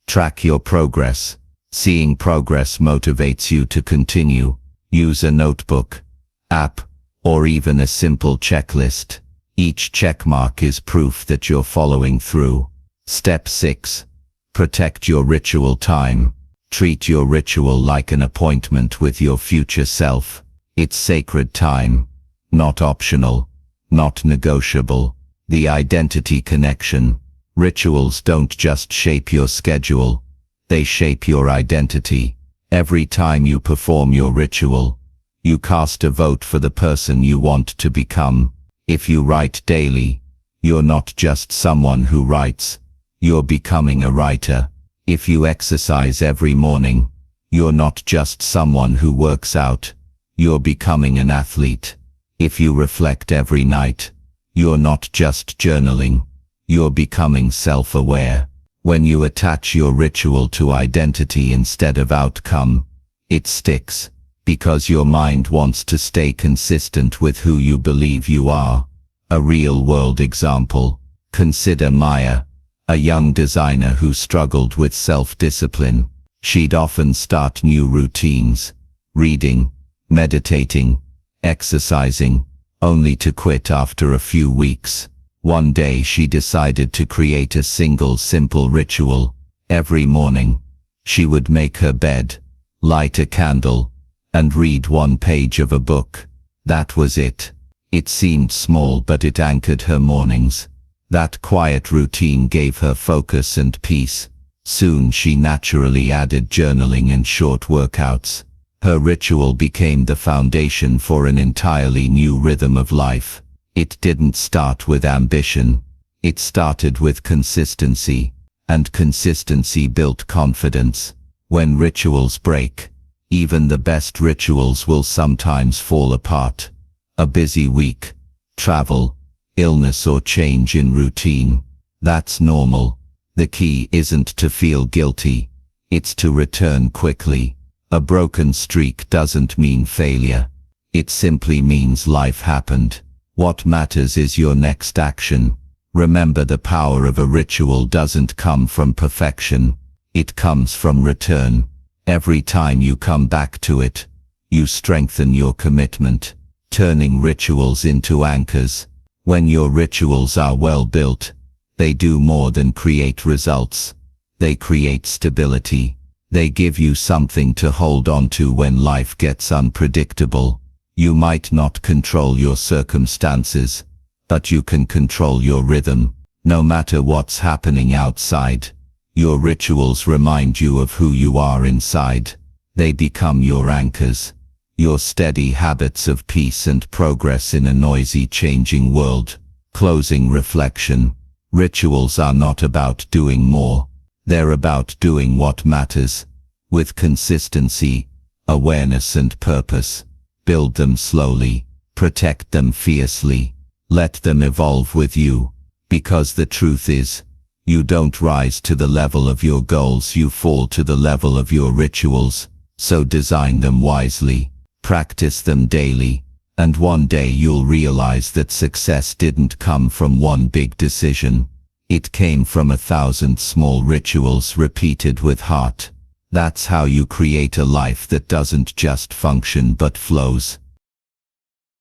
Track your progress. Seeing progress motivates you to continue. Use a notebook, app, or even a simple checklist. Each checkmark is proof that you're following through. Step 6. Protect your ritual time. Treat your ritual like an appointment with your future self. It's sacred time, not optional, not negotiable. The identity connection. Rituals don't just shape your schedule, they shape your identity. Every time you perform your ritual, you cast a vote for the person you want to become. If you write daily, you're not just someone who writes, you're becoming a writer. If you exercise every morning, you're not just someone who works out, you're becoming an athlete. If you reflect every night, you're not just journaling, you're becoming self-aware. When you attach your ritual to identity instead of outcome, it sticks, because your mind wants to stay consistent with who you believe you are. A real-world example: consider Maya, a young designer who struggled with self-discipline. She'd often start new routines, reading, meditating, exercising, only to quit after a few weeks. One day she decided to create a single simple ritual. Every morning, she would make her bed, light a candle, and read one page of a book. That was it. It seemed small, but it anchored her mornings. That quiet routine gave her focus and peace. Soon she naturally added journaling and short workouts. Her ritual became the foundation for an entirely new rhythm of life. It didn't start with ambition. It started with consistency, and consistency built confidence. When rituals break, even the best rituals will sometimes fall apart. A busy week, travel, illness or change in routine. That's normal. The key isn't to feel guilty, it's to return quickly. A broken streak doesn't mean failure. It simply means life happened. What matters is your next action. Remember, the power of a ritual doesn't come from perfection. It comes from return. Every time you come back to it, you strengthen your commitment, turning rituals into anchors. When your rituals are well built, they do more than create results. They create stability. They give you something to hold on to when life gets unpredictable. You might not control your circumstances, but you can control your rhythm. No matter what's happening outside, your rituals remind you of who you are inside. They become your anchors, your steady habits of peace and progress in a noisy, changing world. Closing reflection: rituals are not about doing more. They're about doing what matters, with consistency, awareness and purpose. Build them slowly, protect them fiercely, let them evolve with you. Because the truth is, you don't rise to the level of your goals, you fall to the level of your rituals. So design them wisely, practice them daily, and one day you'll realize that success didn't come from one big decision. It came from 1,000 small rituals repeated with heart. That's how you create a life that doesn't just function but flows.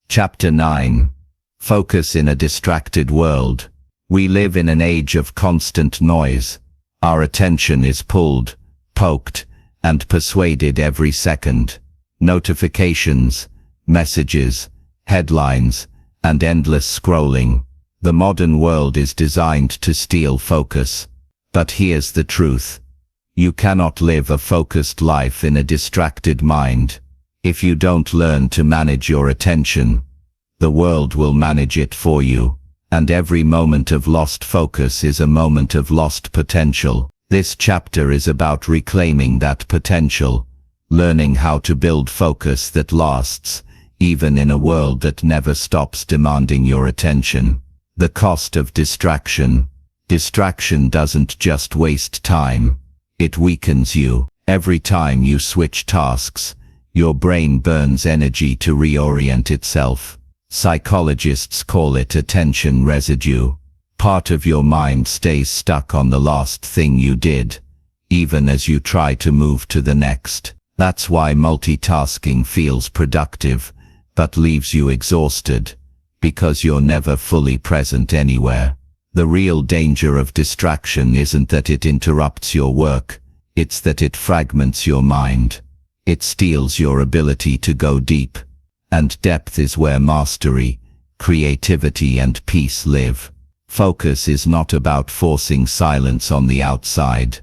Chapter 9. Focus in a distracted world. We live in an age of constant noise. Our attention is pulled, poked, and persuaded every second. Notifications, messages, headlines, and endless scrolling. The modern world is designed to steal focus. But here's the truth. You cannot live a focused life in a distracted mind. If you don't learn to manage your attention, the world will manage it for you. And every moment of lost focus is a moment of lost potential. This chapter is about reclaiming that potential, learning how to build focus that lasts, even in a world that never stops demanding your attention. The cost of distraction. Distraction doesn't just waste time. It weakens you. Every time you switch tasks, your brain burns energy to reorient itself. Psychologists call it attention residue. Part of your mind stays stuck on the last thing you did, even as you try to move to the next. That's why multitasking feels productive, but leaves you exhausted, because you're never fully present anywhere. The real danger of distraction isn't that it interrupts your work, it's that it fragments your mind. It steals your ability to go deep, and depth is where mastery, creativity and peace live. Focus is not about forcing silence on the outside.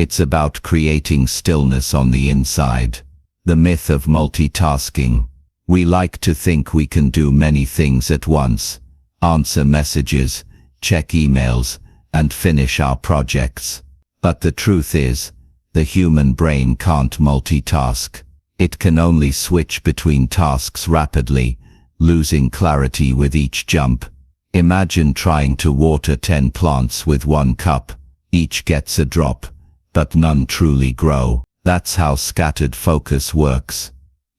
It's about creating stillness on the inside. The myth of multitasking. We like to think we can do many things at once, answer messages, check emails, and finish our projects. But the truth is, the human brain can't multitask. It can only switch between tasks rapidly, losing clarity with each jump. Imagine trying to water 10 plants with one cup. Each gets a drop, but none truly grow. That's how scattered focus works.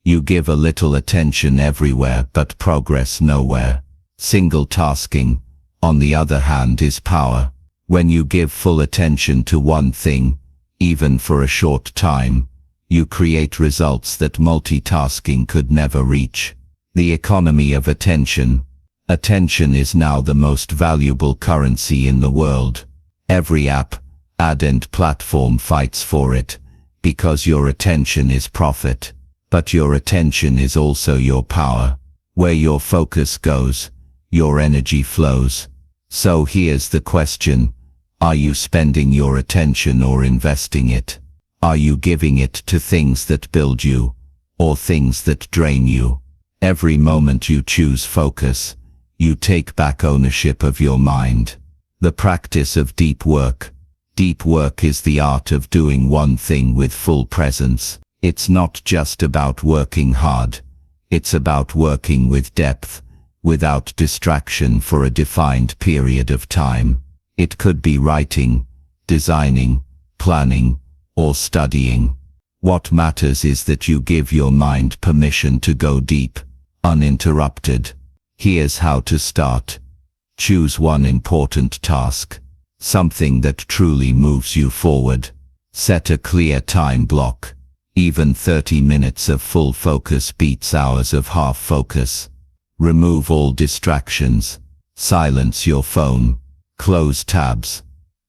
You give a little attention everywhere but progress nowhere. Single tasking, on the other hand, is power. When you give full attention to one thing, even for a short time, you create results that multitasking could never reach. The economy of attention. Attention is now the most valuable currency in the world. Every app, ad and platform fights for it, because your attention is profit. But your attention is also your power. Where your focus goes, your energy flows. So here's the question: are you spending your attention or investing it? Are you giving it to things that build you, or things that drain you? Every moment you choose focus, you take back ownership of your mind. The practice of deep work. Deep work is the art of doing one thing with full presence. It's not just about working hard. It's about working with depth, without distraction for a defined period of time. It could be writing, designing, planning, or studying. What matters is that you give your mind permission to go deep, uninterrupted. Here's how to start. Choose one important task, something that truly moves you forward. Set a clear time block. Even 30 minutes of full focus beats hours of half focus. Remove all distractions. Silence your phone. Close tabs.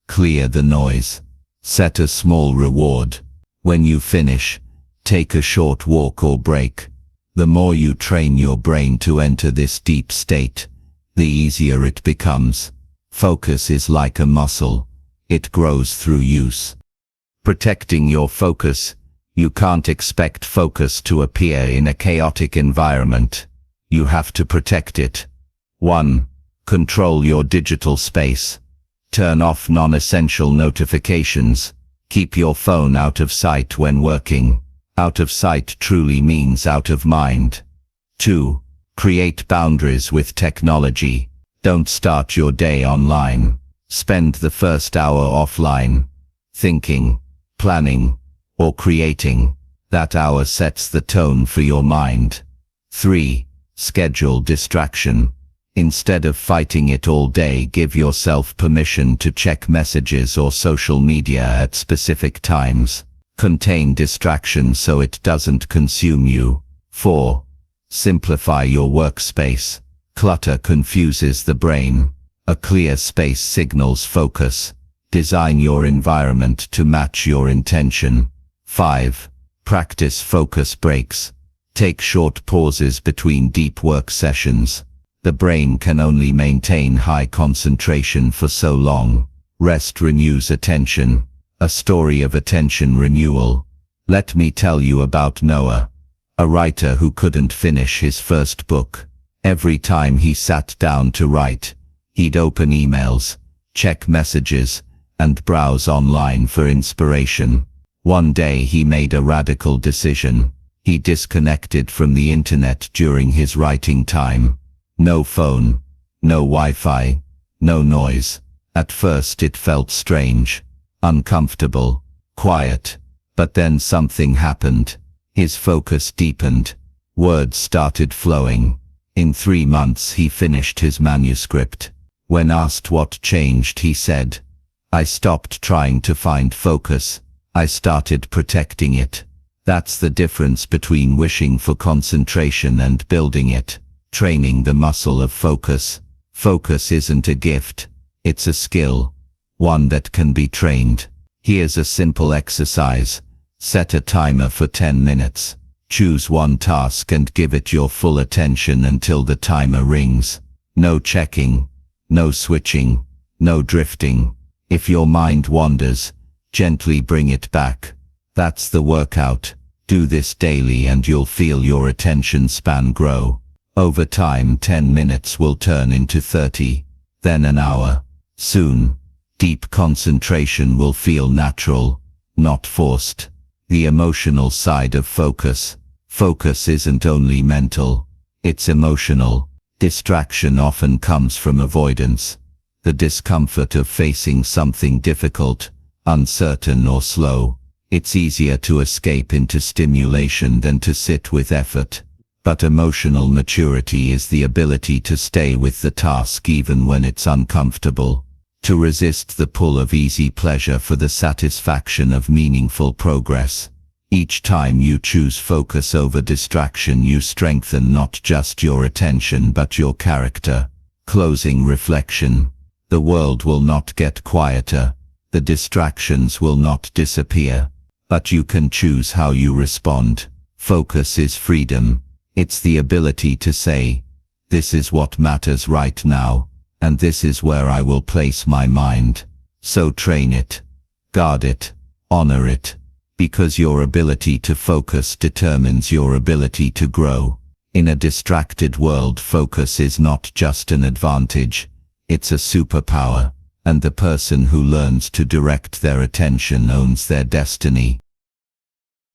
Clear the noise. Set a small reward. When you finish, take a short walk or break. The more you train your brain to enter this deep state, the easier it becomes. Focus is like a muscle. It grows through use. Protecting your focus. You can't expect focus to appear in a chaotic environment. You have to protect it. 1. Control your digital space. Turn off non-essential notifications. Keep your phone out of sight when working. Out of sight truly means out of mind. 2. Create boundaries with technology. Don't start your day online. Spend the first hour offline, thinking, planning, or creating. That hour sets the tone for your mind. 3. Schedule distraction. Instead of fighting it all day, give yourself permission to check messages or social media at specific times. Contain distraction so it doesn't consume you. 4. Simplify your workspace. Clutter confuses the brain. A clear space signals focus. Design your environment to match your intention. 5. Practice focus breaks. Take short pauses between deep work sessions. The brain can only maintain high concentration for so long. Rest renews attention. A story of attention renewal. Let me tell you about Noah, a writer who couldn't finish his first book. Every time he sat down to write, he'd open emails, check messages, and browse online for inspiration. One day he made a radical decision. He disconnected from the internet during his writing time. No phone, no Wi-Fi, no noise. At first it felt strange, uncomfortable, quiet. But then something happened. His focus deepened. Words started flowing. In 3 months he finished his manuscript. When asked what changed, he said, "I stopped trying to find focus. I started protecting it." That's the difference between wishing for concentration and building it. Training the muscle of focus. Focus isn't a gift. It's a skill. One that can be trained. Here's a simple exercise. Set a timer for 10 minutes. Choose one task and give it your full attention until the timer rings. No checking, no switching, no drifting. If your mind wanders, Gently bring it back. That's the workout. Do this daily and you'll feel your attention span grow. Over time 10 minutes will turn into 30, then an hour. Soon, deep concentration will feel natural, not forced. The emotional side of focus. Focus isn't only mental, it's emotional. Distraction often comes from avoidance. The discomfort of facing something difficult, uncertain or slow. It's easier to escape into stimulation than to sit with effort. But emotional maturity is the ability to stay with the task even when it's uncomfortable, to resist the pull of easy pleasure for the satisfaction of meaningful progress. Each time you choose focus over distraction, you strengthen not just your attention but your character. Closing reflection. The world will not get quieter. The distractions will not disappear. But you can choose how you respond. Focus is freedom. It's the ability to say, this is what matters right now, and this is where I will place my mind. So train it, guard it, honor it, because your ability to focus determines your ability to grow. In a distracted world, focus is not just an advantage, it's a superpower, and the person who learns to direct their attention owns their destiny.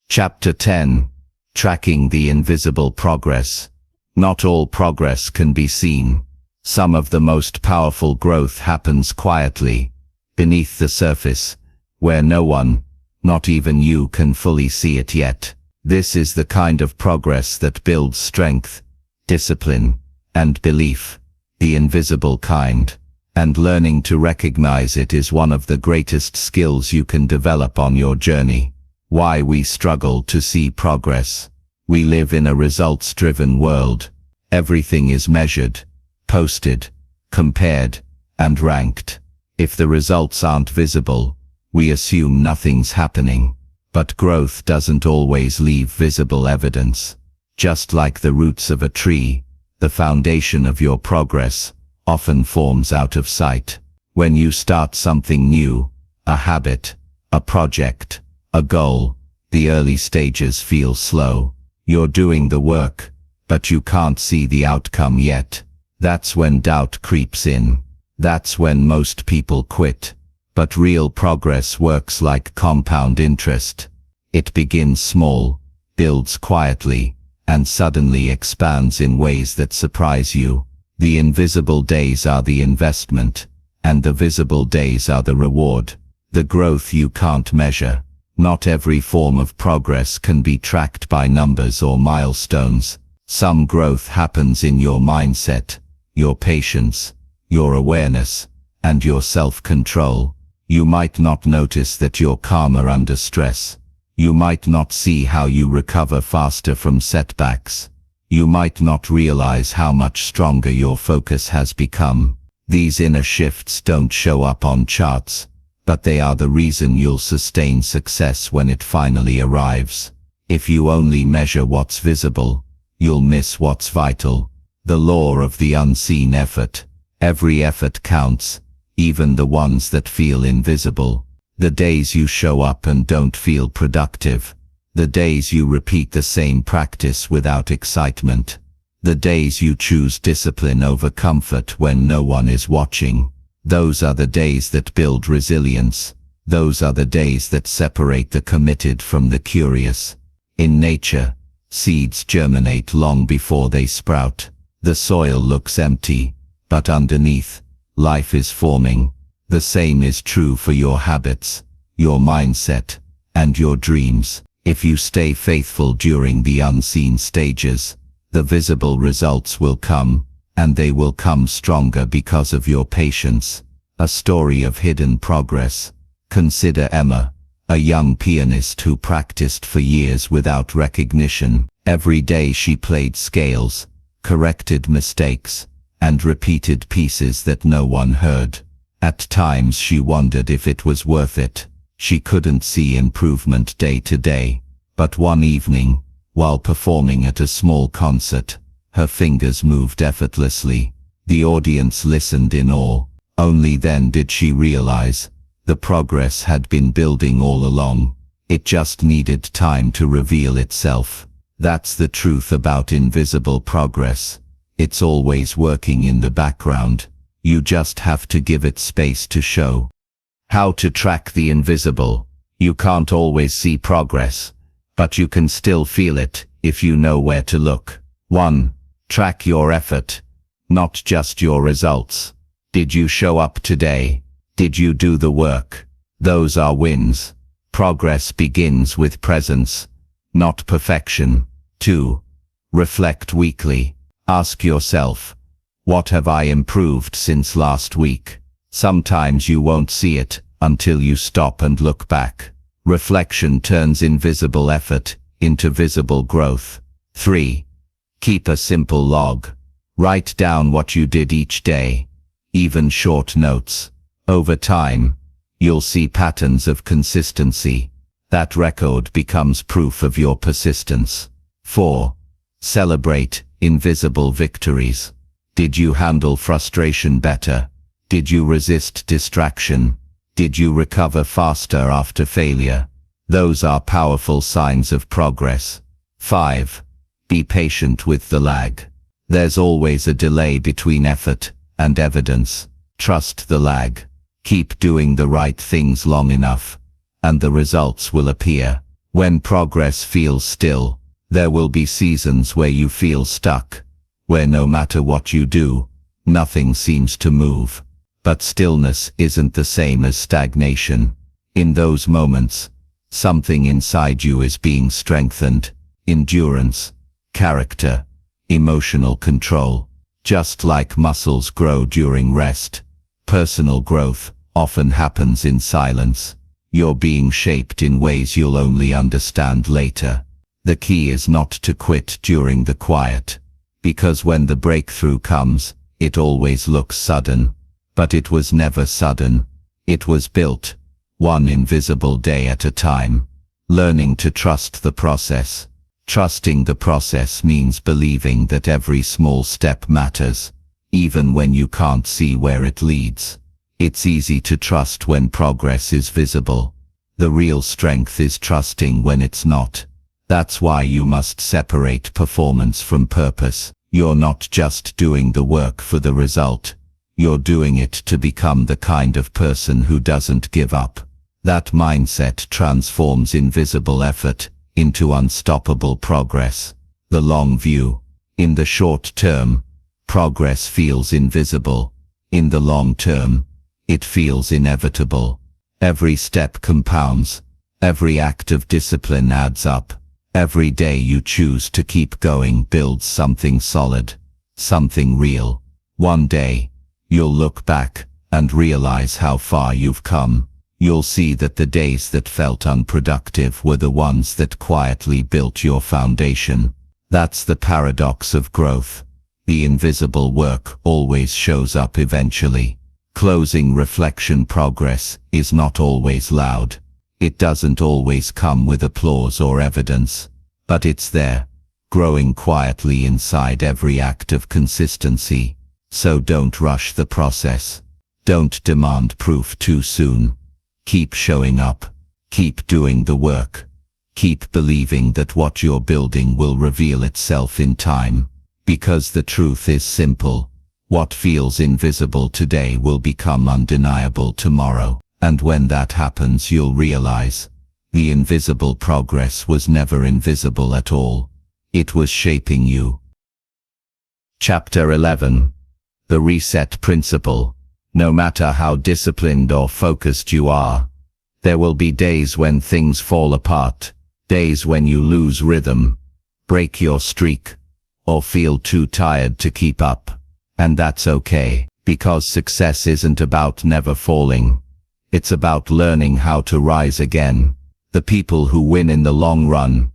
Chapter 10. Tracking the invisible progress. Not all progress can be seen. Some of the most powerful growth happens quietly, beneath the surface, where no one, not even you, can fully see it yet. This is the kind of progress that builds strength, discipline, and belief, the invisible kind. And learning to recognize it is one of the greatest skills you can develop on your journey. Why we struggle to see progress. We live in a results-driven world. Everything is measured, posted, compared, and ranked. If the results aren't visible, we assume nothing's happening. But growth doesn't always leave visible evidence. Just like the roots of a tree, the foundation of your progress often forms out of sight. When you start something new, a habit, a project, a goal, the early stages feel slow. You're doing the work, but you can't see the outcome yet. That's when doubt creeps in. That's when most people quit. But real progress works like compound interest. It begins small, builds quietly, and suddenly expands in ways that surprise you. The invisible days are the investment, and the visible days are the reward. The growth you can't measure. Not every form of progress can be tracked by numbers or milestones. Some growth happens in your mindset, your patience, your awareness, and your self-control. You might not notice that you're calmer under stress. You might not see how you recover faster from setbacks. You might not realize how much stronger your focus has become. These inner shifts don't show up on charts, but they are the reason you'll sustain success when it finally arrives. If you only measure what's visible, you'll miss what's vital. The law of the unseen effort. Every effort counts, even the ones that feel invisible. The days you show up and don't feel productive. The days you repeat the same practice without excitement. The days you choose discipline over comfort when no one is watching. Those are the days that build resilience. Those are the days that separate the committed from the curious. In nature, seeds germinate long before they sprout. The soil looks empty, but underneath, life is forming. The same is true for your habits, your mindset, and your dreams. If you stay faithful during the unseen stages, the visible results will come, and they will come stronger because of your patience. A story of hidden progress. Consider Emma, a young pianist who practiced for years without recognition. Every day she played scales, corrected mistakes, and repeated pieces that no one heard. At times she wondered if it was worth it. She couldn't see improvement day to day. But one evening, while performing at a small concert, her fingers moved effortlessly. The audience listened in awe. Only then did she realize The progress had been building all along. It just needed time to reveal itself. That's the truth about invisible progress. It's always working in the background. You just have to give it space to show. How to track the invisible. You can't always see progress, but you can still feel it if you know where to look. 1. Track your effort, not just your results. Did you show up today? Did you do the work? Those are wins. Progress begins with presence, not perfection. 2. Reflect weekly. Ask yourself, what have I improved since last week? Sometimes you won't see it until you stop and look back. Reflection turns invisible effort into visible growth. 3. Keep a simple log. Write down what you did each day, even short notes. Over time, you'll see patterns of consistency. That record becomes proof of your persistence. 4. Celebrate invisible victories. Did you handle frustration better? Did you resist distraction? Did you recover faster after failure? Those are powerful signs of progress. 5. Be patient with the lag. There's always a delay between effort and evidence. Trust the lag. Keep doing the right things long enough, and the results will appear. When progress feels still, there will be seasons where you feel stuck, where no matter what you do, nothing seems to move. But stillness isn't the same as stagnation. In those moments, something inside you is being strengthened. Endurance, character, emotional control. Just like muscles grow during rest, personal growth often happens in silence. You're being shaped in ways you'll only understand later. The key is not to quit during the quiet, because when the breakthrough comes, it always looks sudden. But it was never sudden. It was built, one invisible day at a time. Learning to trust the process. Trusting the process means believing that every small step matters, even when you can't see where it leads. It's easy to trust when progress is visible. The real strength is trusting when it's not. That's why you must separate performance from purpose. You're not just doing the work for the result. You're doing it to become the kind of person who doesn't give up. That mindset transforms invisible effort into unstoppable progress. The long view. In the short term, progress feels invisible. In the long term, it feels inevitable. Every step compounds. Every act of discipline adds up. Every day you choose to keep going builds something solid, something real. One day, you'll look back and realize how far you've come. You'll see that the days that felt unproductive were the ones that quietly built your foundation. That's the paradox of growth. The invisible work always shows up eventually. Closing reflection. Progress is not always loud. It doesn't always come with applause or evidence, but it's there, growing quietly inside every act of consistency. So don't rush the process. Don't demand proof too soon. Keep showing up. Keep doing the work. Keep believing that what you're building will reveal itself in time. Because the truth is simple. What feels invisible today will become undeniable tomorrow. And when that happens, you'll realize the invisible progress was never invisible at all. It was shaping you. Chapter 11. The Reset Principle. No matter how disciplined or focused you are, there will be days when things fall apart, days when you lose rhythm, break your streak, or feel too tired to keep up. And that's okay, because success isn't about never falling. It's about learning how to rise again. The people who win in the long run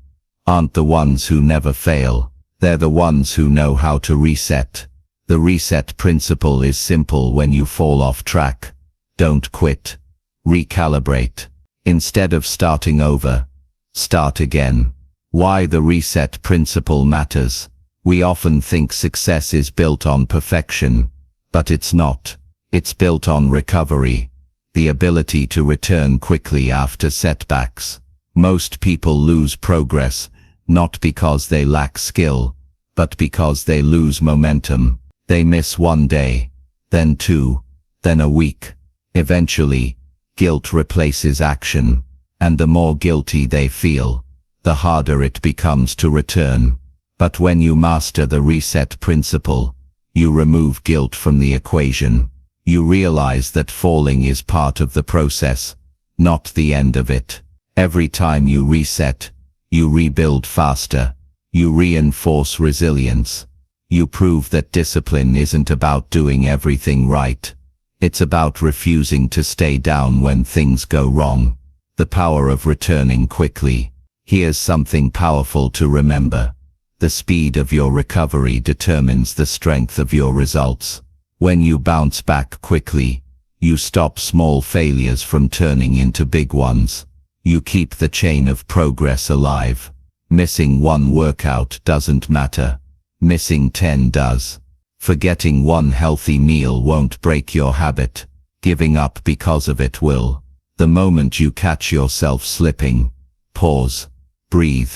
aren't the ones who never fail. They're the ones who know how to reset. The reset principle is simple. When you fall off track, don't quit. Recalibrate. Instead of starting over, start again. Why the reset principle matters. We often think success is built on perfection, but it's not. It's built on recovery. the ability to return quickly after setbacks. Most people lose progress, not because they lack skill, but because they lose momentum. They miss one day, then two, then a week. Eventually, guilt replaces action, and the more guilty they feel, the harder it becomes to return. But when you master the reset principle, you remove guilt from the equation. You realize that falling is part of the process, not the end of it. Every time you reset, you rebuild faster. You reinforce resilience. You prove that discipline isn't about doing everything right. It's about refusing to stay down when things go wrong. The power of returning quickly. Here's something powerful to remember. The speed of your recovery determines the strength of your results. When you bounce back quickly, you stop small failures from turning into big ones. You keep the chain of progress alive. Missing one workout doesn't matter. Missing 10 does. Forgetting one healthy meal won't break your habit. Giving up because of it will. The moment you catch yourself slipping, pause, breathe,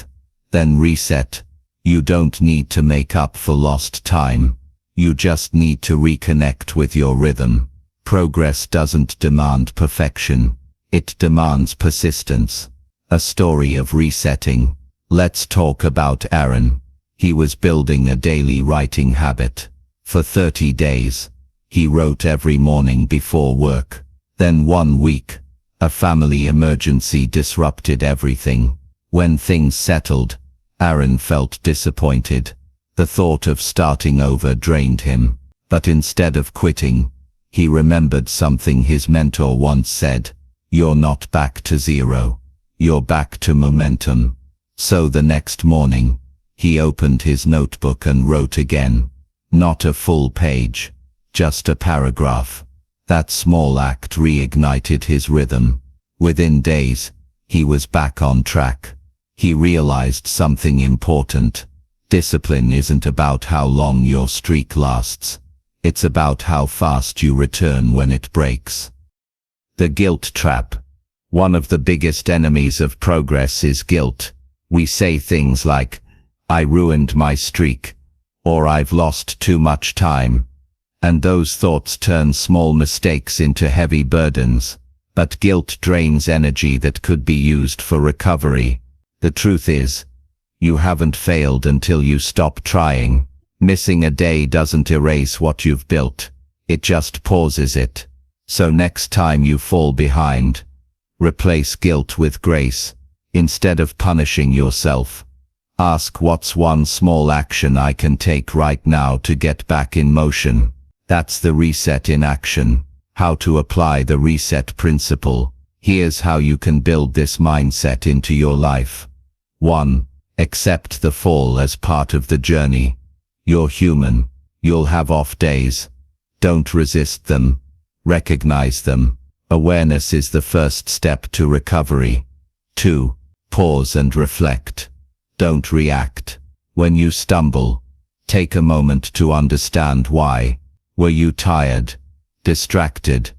then reset. You don't need to make up for lost time. You just need to reconnect with your rhythm. Progress doesn't demand perfection. It demands persistence. A story of resetting. Let's talk about Aaron. He was building a daily writing habit. For 30 days, he wrote every morning before work. Then one week, a family emergency disrupted everything. When things settled, Aaron felt disappointed. The thought of starting over drained him. But instead of quitting, he remembered something his mentor once said. You're not back to zero. You're back to momentum. So the next morning, he opened his notebook and wrote again. Not a full page, just a paragraph. That small act reignited his rhythm. Within days, he was back on track. He realized something important. Discipline isn't about how long your streak lasts. It's about how fast you return when it breaks. The guilt trap. One of the biggest enemies of progress is guilt. We say things like, I ruined my streak, or I've lost too much time. And those thoughts turn small mistakes into heavy burdens. But guilt drains energy that could be used for recovery. The truth is, you haven't failed until you stop trying. Missing a day doesn't erase what you've built. It just pauses it. So next time you fall behind, replace guilt with grace. Instead of punishing yourself, ask what's one small action I can take right now to get back in motion. That's the reset in action. How to apply the reset principle. Here's how you can build this mindset into your life. 1. Accept the fall as part of the journey. You're human. You'll have off days. Don't resist them. Recognize them. Awareness is the first step to recovery. 2. Pause and reflect. Don't react. When you stumble, take a moment to understand why. Were you tired, distracted,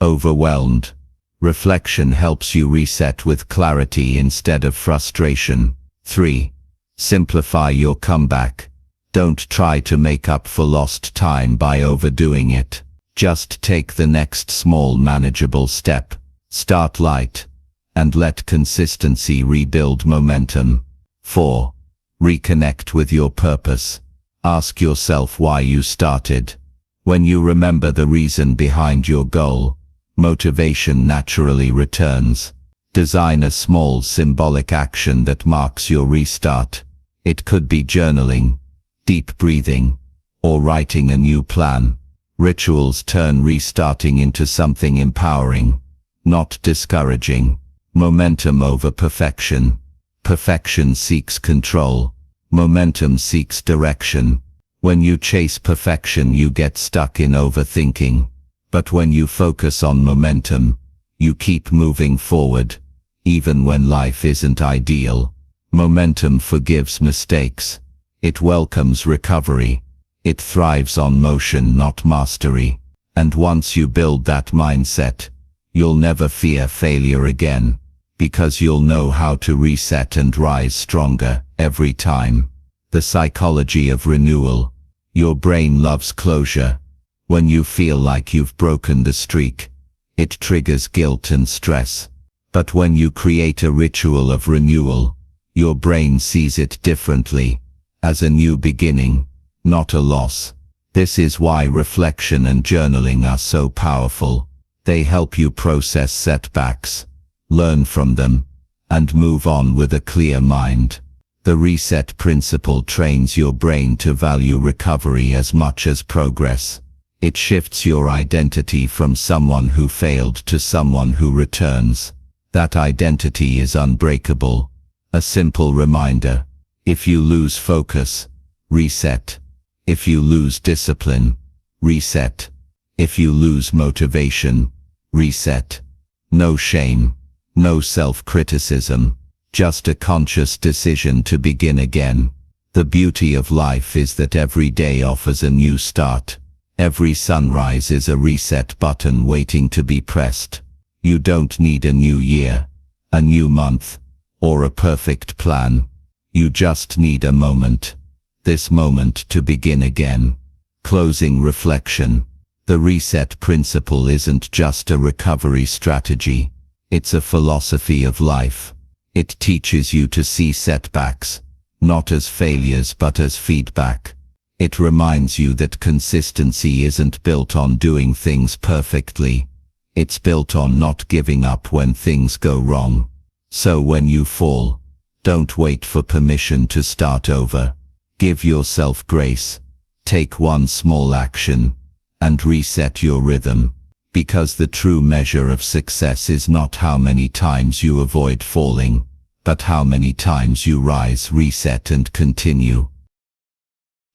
overwhelmed? Reflection helps you reset with clarity instead of frustration. 3. Simplify your comeback. Don't try to make up for lost time by overdoing it. Just take the next small manageable step. Start light, and let consistency rebuild momentum. 4. Reconnect with your purpose. Ask yourself why you started. When you remember the reason behind your goal, motivation naturally returns. Design a small symbolic action that marks your restart. It could be journaling, deep breathing, or writing a new plan. Rituals turn restarting into something empowering, not discouraging. Momentum over perfection. Perfection seeks control. Momentum seeks direction. When you chase perfection, you get stuck in overthinking. But when you focus on momentum, you keep moving forward, even when life isn't ideal. Momentum forgives mistakes. It welcomes recovery. It thrives on motion, not mastery. And once you build that mindset, You'll never fear failure again, because you'll know how to reset and rise stronger every time. The psychology of renewal. Your brain loves closure. When you feel like you've broken the streak, it triggers guilt and stress. But when you create a ritual of renewal, your brain sees it differently, as a new beginning, not a loss. This is why reflection and journaling are so powerful. They help you process setbacks, learn from them, and move on with a clear mind. The reset principle trains your brain to value recovery as much as progress. It shifts your identity from someone who failed to someone who returns. That identity is unbreakable. A simple reminder: if you lose focus, reset. If you lose discipline, reset. If you lose motivation, reset. No shame, no self-criticism, just a conscious decision to begin again. The beauty of life is that every day offers a new start. Every sunrise is a reset button waiting to be pressed. You don't need a new year, a new month, or a perfect plan. You just need a moment. This moment to begin again. Closing reflection. The reset principle isn't just a recovery strategy. It's a philosophy of life. It teaches you to see setbacks, not as failures but as feedback. It reminds you that consistency isn't built on doing things perfectly. It's built on not giving up when things go wrong. So when you fall, don't wait for permission to start over. Give yourself grace. Take one small action, and reset your rhythm. Because the true measure of success is not how many times you avoid falling, but how many times you rise, reset, and continue.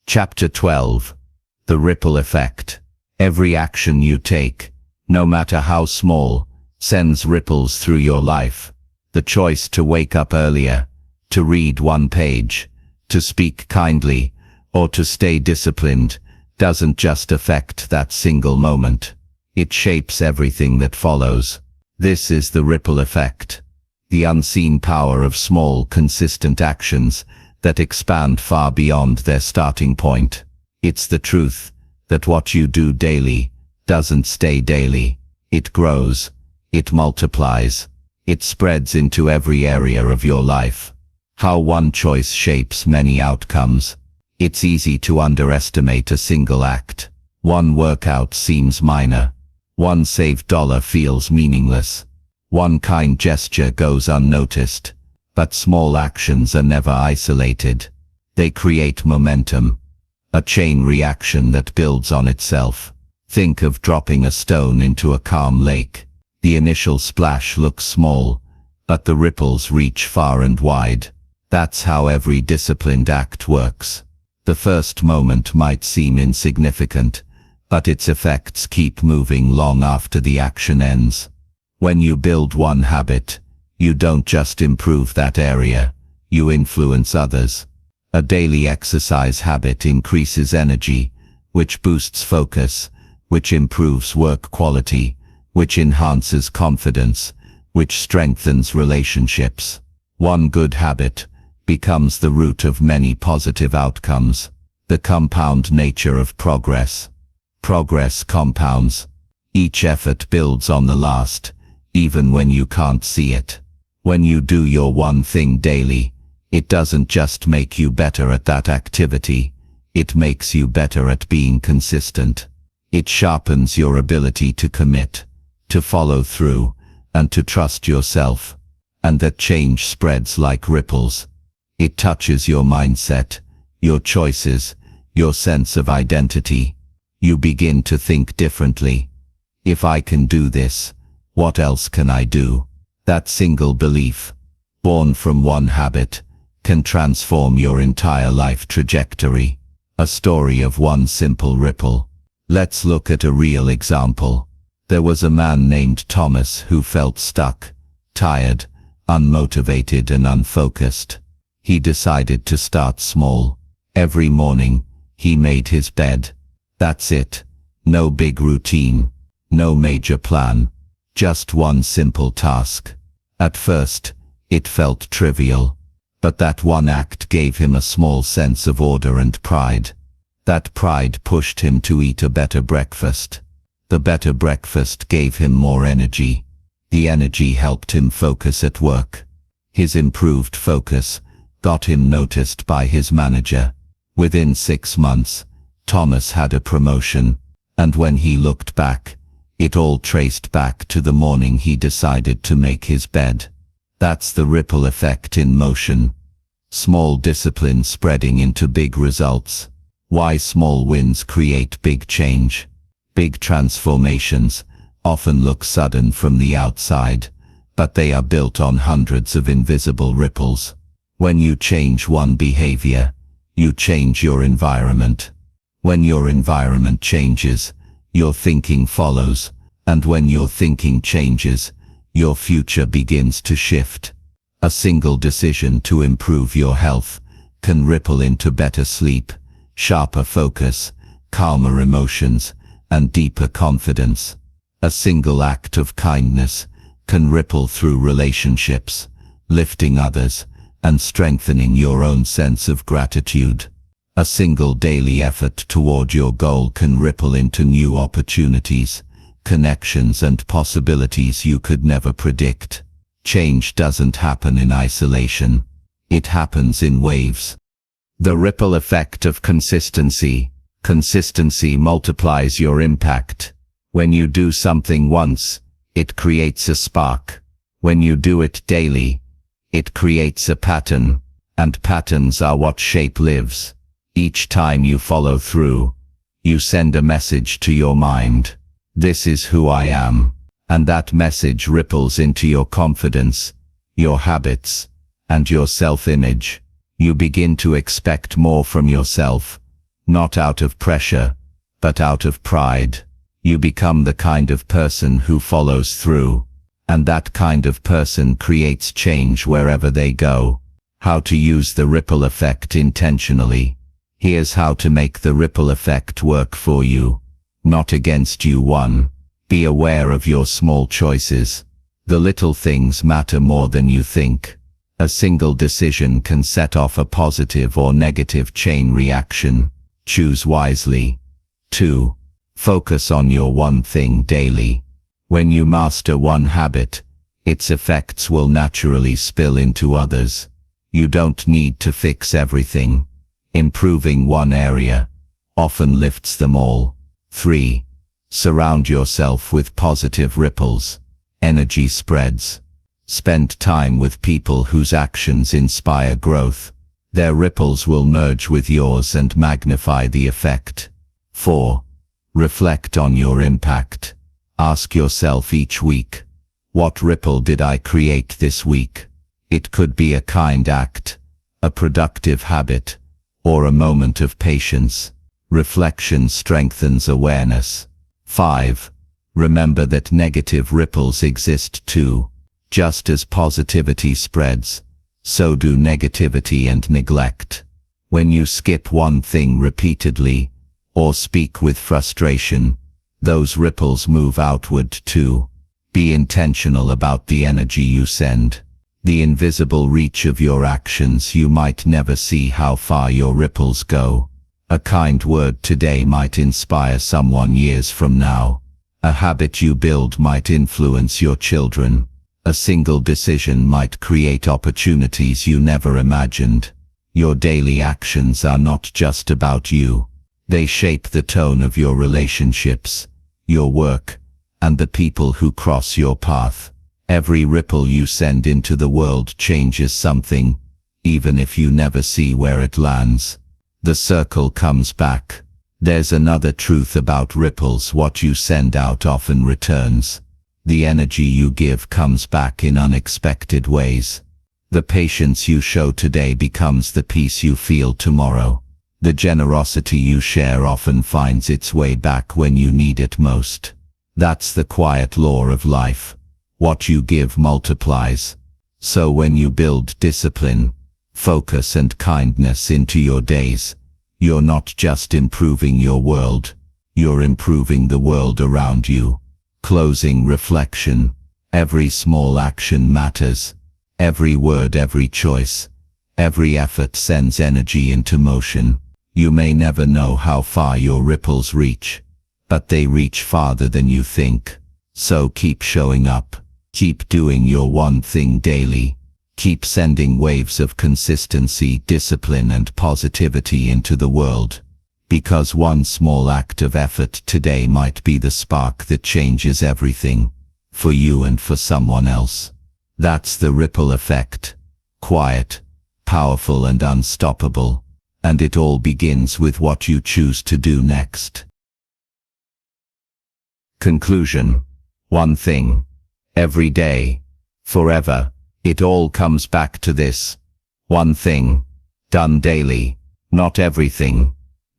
Chapter 12. The Ripple Effect. Every action you take, no matter how small, sends ripples through your life. The choice to wake up earlier, to read one page, to speak kindly, or to stay disciplined, doesn't just affect that single moment. It shapes everything that follows. This is the ripple effect. The unseen power of small, consistent actions that expand far beyond their starting point. It's the truth that what you do daily doesn't stay daily. It grows, it multiplies, it spreads into every area of your life. How one choice shapes many outcomes. It's easy to underestimate a single act. One workout seems minor. One saved dollar feels meaningless. One kind gesture goes unnoticed. But small actions are never isolated. They create momentum, a chain reaction that builds on itself. Think of dropping a stone into a calm lake. The initial splash looks small, but the ripples reach far and wide. That's how every disciplined act works. The first moment might seem insignificant, but its effects keep moving long after the action ends. When you build one habit, you don't just improve that area, you influence others. A daily exercise habit increases energy, which boosts focus, which improves work quality, which enhances confidence, which strengthens relationships. One good habit becomes the root of many positive outcomes. The compound nature of progress. Progress compounds. Each effort builds on the last, even when you can't see it. When you do your one thing daily, it doesn't just make you better at that activity, it makes you better at being consistent. It sharpens your ability to commit, to follow through, and to trust yourself. And that change spreads like ripples. It touches your mindset, your choices, your sense of identity. You begin to think differently. If I can do this, what else can I do? That single belief, born from one habit, can transform your entire life trajectory. A story of one simple ripple. Let's look at a real example. There was a man named Thomas who felt stuck, tired, unmotivated and unfocused. He decided to start small. Every morning, he made his bed. That's it. No big routine, no major plan. Just one simple task. At first, it felt trivial. But that one act gave him a small sense of order and pride. That pride pushed him to eat a better breakfast. The better breakfast gave him more energy. The energy helped him focus at work. His improved focus got him noticed by his manager. Within 6 months, Thomas had a promotion, and when he looked back, it all traced back to the morning he decided to make his bed. That's the ripple effect in motion. Small discipline spreading into big results. Why small wins create big change. Big transformations often look sudden from the outside, but they are built on hundreds of invisible ripples. When you change one behavior, you change your environment. When your environment changes, your thinking follows, and when your thinking changes, your future begins to shift. A single decision to improve your health can ripple into better sleep, sharper focus, calmer emotions, and deeper confidence. A single act of kindness can ripple through relationships, lifting others, and strengthening your own sense of gratitude. A single daily effort toward your goal can ripple into new opportunities, connections and possibilities you could never predict. Change doesn't happen in isolation. It happens in waves. The ripple effect of consistency. Consistency multiplies your impact. When you do something once, it creates a spark. When you do it daily, it creates a pattern, and patterns are what shape lives. Each time you follow through, you send a message to your mind. This is who I am. And that message ripples into your confidence, your habits, and your self-image. You begin to expect more from yourself, not out of pressure, but out of pride. You become the kind of person who follows through, and that kind of person creates change wherever they go. How to use the ripple effect intentionally. Here's how to make the ripple effect work for you, not against you. 1. Be aware of your small choices. The little things matter more than you think. A single decision can set off a positive or negative chain reaction. Choose wisely. 2. Focus on your one thing daily. When you master one habit, its effects will naturally spill into others. You don't need to fix everything. Improving one area often lifts them all. 3. Surround yourself with positive ripples. Energy spreads. Spend time with people whose actions inspire growth. Their ripples will merge with yours and magnify the effect. 4. Reflect on your impact. Ask yourself each week, what ripple did I create this week? It could be a kind act, a productive habit, or a moment of patience. Reflection strengthens awareness. 5. Remember that negative ripples exist too. Just as positivity spreads, so do negativity and neglect. When you skip one thing repeatedly, or speak with frustration, those ripples move outward too. Be intentional about the energy you send. The invisible reach of your actions. You might never see how far your ripples go. A kind word today might inspire someone years from now. A habit you build might influence your children. A single decision might create opportunities you never imagined. Your daily actions are not just about you. They shape the tone of your relationships, your work, and the people who cross your path. Every ripple you send into the world changes something, even if you never see where it lands. The circle comes back. There's another truth about ripples: what you send out often returns. The energy you give comes back in unexpected ways. The patience you show today becomes the peace you feel tomorrow. The generosity you share often finds its way back when you need it most. That's the quiet law of life. What you give multiplies. So when you build discipline, focus and kindness into your days, you're not just improving your world, you're improving the world around you. Closing reflection. Every small action matters. Every word, every choice, every effort sends energy into motion. You may never know how far your ripples reach, but they reach farther than you think. So keep showing up. Keep doing your one thing daily. Keep sending waves of consistency, discipline, and positivity into the world. Because one small act of effort today might be the spark that changes everything, for you and for someone else. That's the ripple effect. Quiet, powerful, and unstoppable. And it all begins with what you choose to do next. Conclusion. One thing. Every day. Forever. It all comes back to this. One thing. Done daily. Not everything.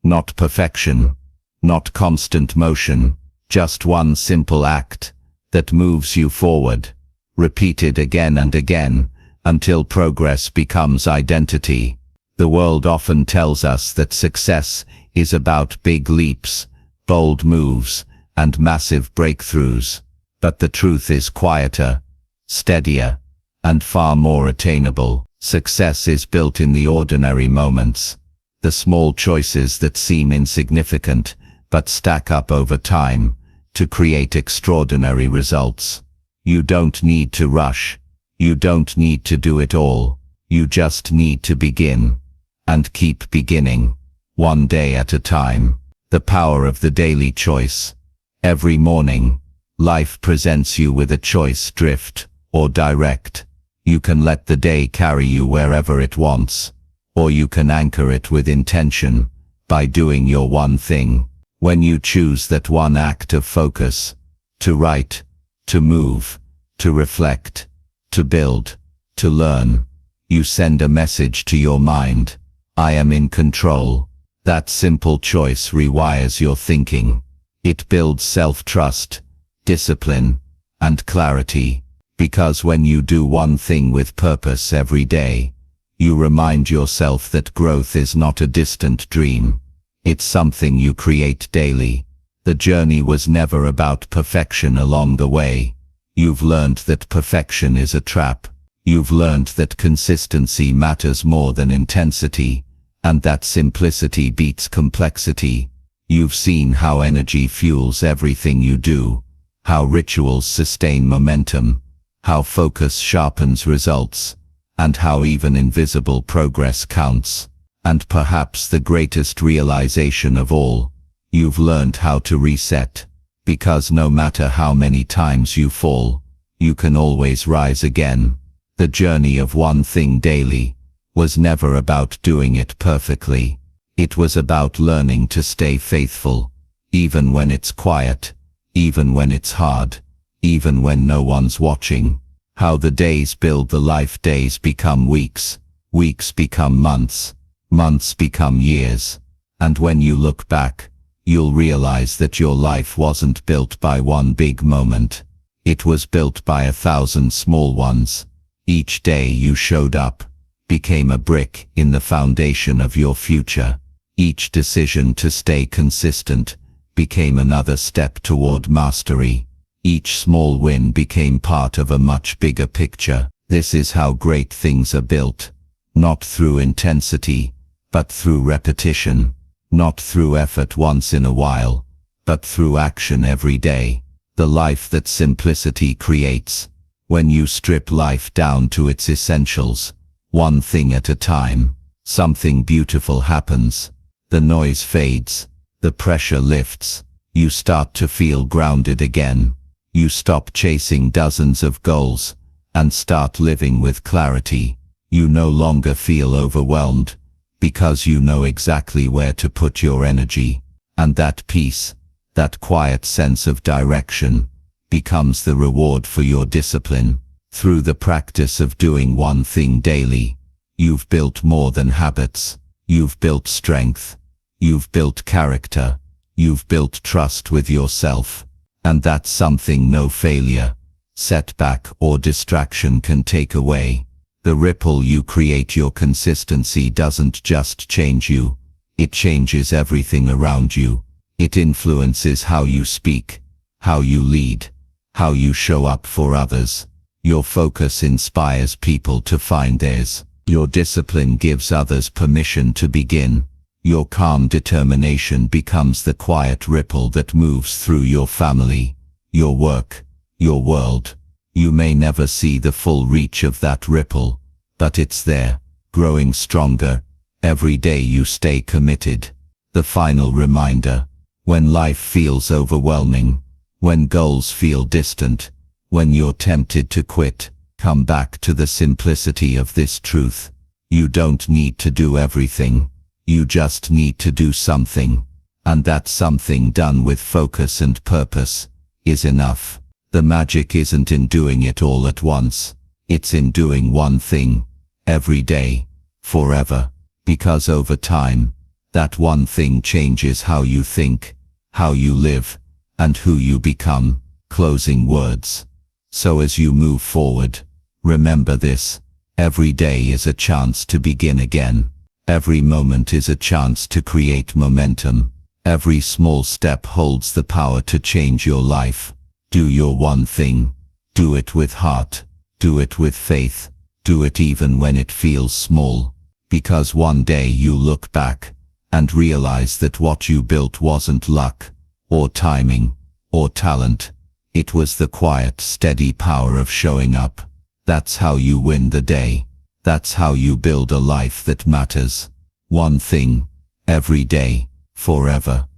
Not perfection. Not constant motion. Just one simple act that moves you forward. Repeated again and again, until progress becomes identity. The world often tells us that success is about big leaps, bold moves, and massive breakthroughs. But the truth is quieter, steadier, and far more attainable. Success is built in the ordinary moments, the small choices that seem insignificant, but stack up over time, to create extraordinary results. You don't need to rush. You don't need to do it all. You just need to begin. And keep beginning. One day at a time. The power of the daily choice. Every morning, life presents you with a choice: drift or direct. You can let the day carry you wherever it wants, or you can anchor it with intention, by doing your one thing. When you choose that one act of focus, to write, to move, to reflect, to build, to learn, you send a message to your mind: I am in control. That simple choice rewires your thinking. It builds self-trust, discipline, and clarity. Because when you do one thing with purpose every day, you remind yourself that growth is not a distant dream. It's something you create daily. The journey was never about perfection along the way. You've learned that perfection is a trap. You've learned that consistency matters more than intensity, and that simplicity beats complexity. You've seen how energy fuels everything you do, how rituals sustain momentum, how focus sharpens results, and how even invisible progress counts. And perhaps the greatest realization of all, you've learned how to reset, because no matter how many times you fall, you can always rise again. The journey of one thing daily was never about doing it perfectly. It was about learning to stay faithful, even when it's quiet, even when it's hard, even when no one's watching. How the days build the life. Days become weeks, weeks become months, months become years. And when you look back, you'll realize that your life wasn't built by one big moment. It was built by 1,000 small ones. Each day you showed up became a brick in the foundation of your future. Each decision to stay consistent became another step toward mastery. Each small win became part of a much bigger picture. This is how great things are built. Not through intensity, but through repetition. Not through effort once in a while, but through action every day. The life that simplicity creates. When you strip life down to its essentials, one thing at a time, something beautiful happens. The noise fades. The pressure lifts. You start to feel grounded again. You stop chasing dozens of goals and start living with clarity. You no longer feel overwhelmed because you know exactly where to put your energy. And that peace, that quiet sense of direction, becomes the reward for your discipline. Through the practice of doing one thing daily, you've built more than habits. You've built strength. You've built character. You've built trust with yourself. And that's something no failure, setback, or distraction can take away. The ripple you create. Your consistency doesn't just change you, it changes everything around you. It influences how you speak, how you lead, how you show up for others. Your focus inspires people to find theirs. Your discipline gives others permission to begin. Your calm determination becomes the quiet ripple that moves through your family, your work, your world. You may never see the full reach of that ripple, but it's there, growing stronger. Every day you stay committed. The final reminder: when life feels overwhelming, when goals feel distant, when you're tempted to quit, come back to the simplicity of this truth. You don't need to do everything. You just need to do something. And that something done with focus and purpose is enough. The magic isn't in doing it all at once. It's in doing one thing, every day, forever. Because over time, that one thing changes how you think, how you live, and who you become. Closing words. So as you move forward, remember this: every day is a chance to begin again. Every moment is a chance to create momentum. Every small step holds the power to change your life. Do your one thing. Do it with heart. Do it with faith. Do it even when it feels small. Because one day you look back and realize that what you built wasn't luck, or timing, or talent. It was the quiet, steady power of showing up. That's how you win the day. That's how you build a life that matters. One thing, every day, forever.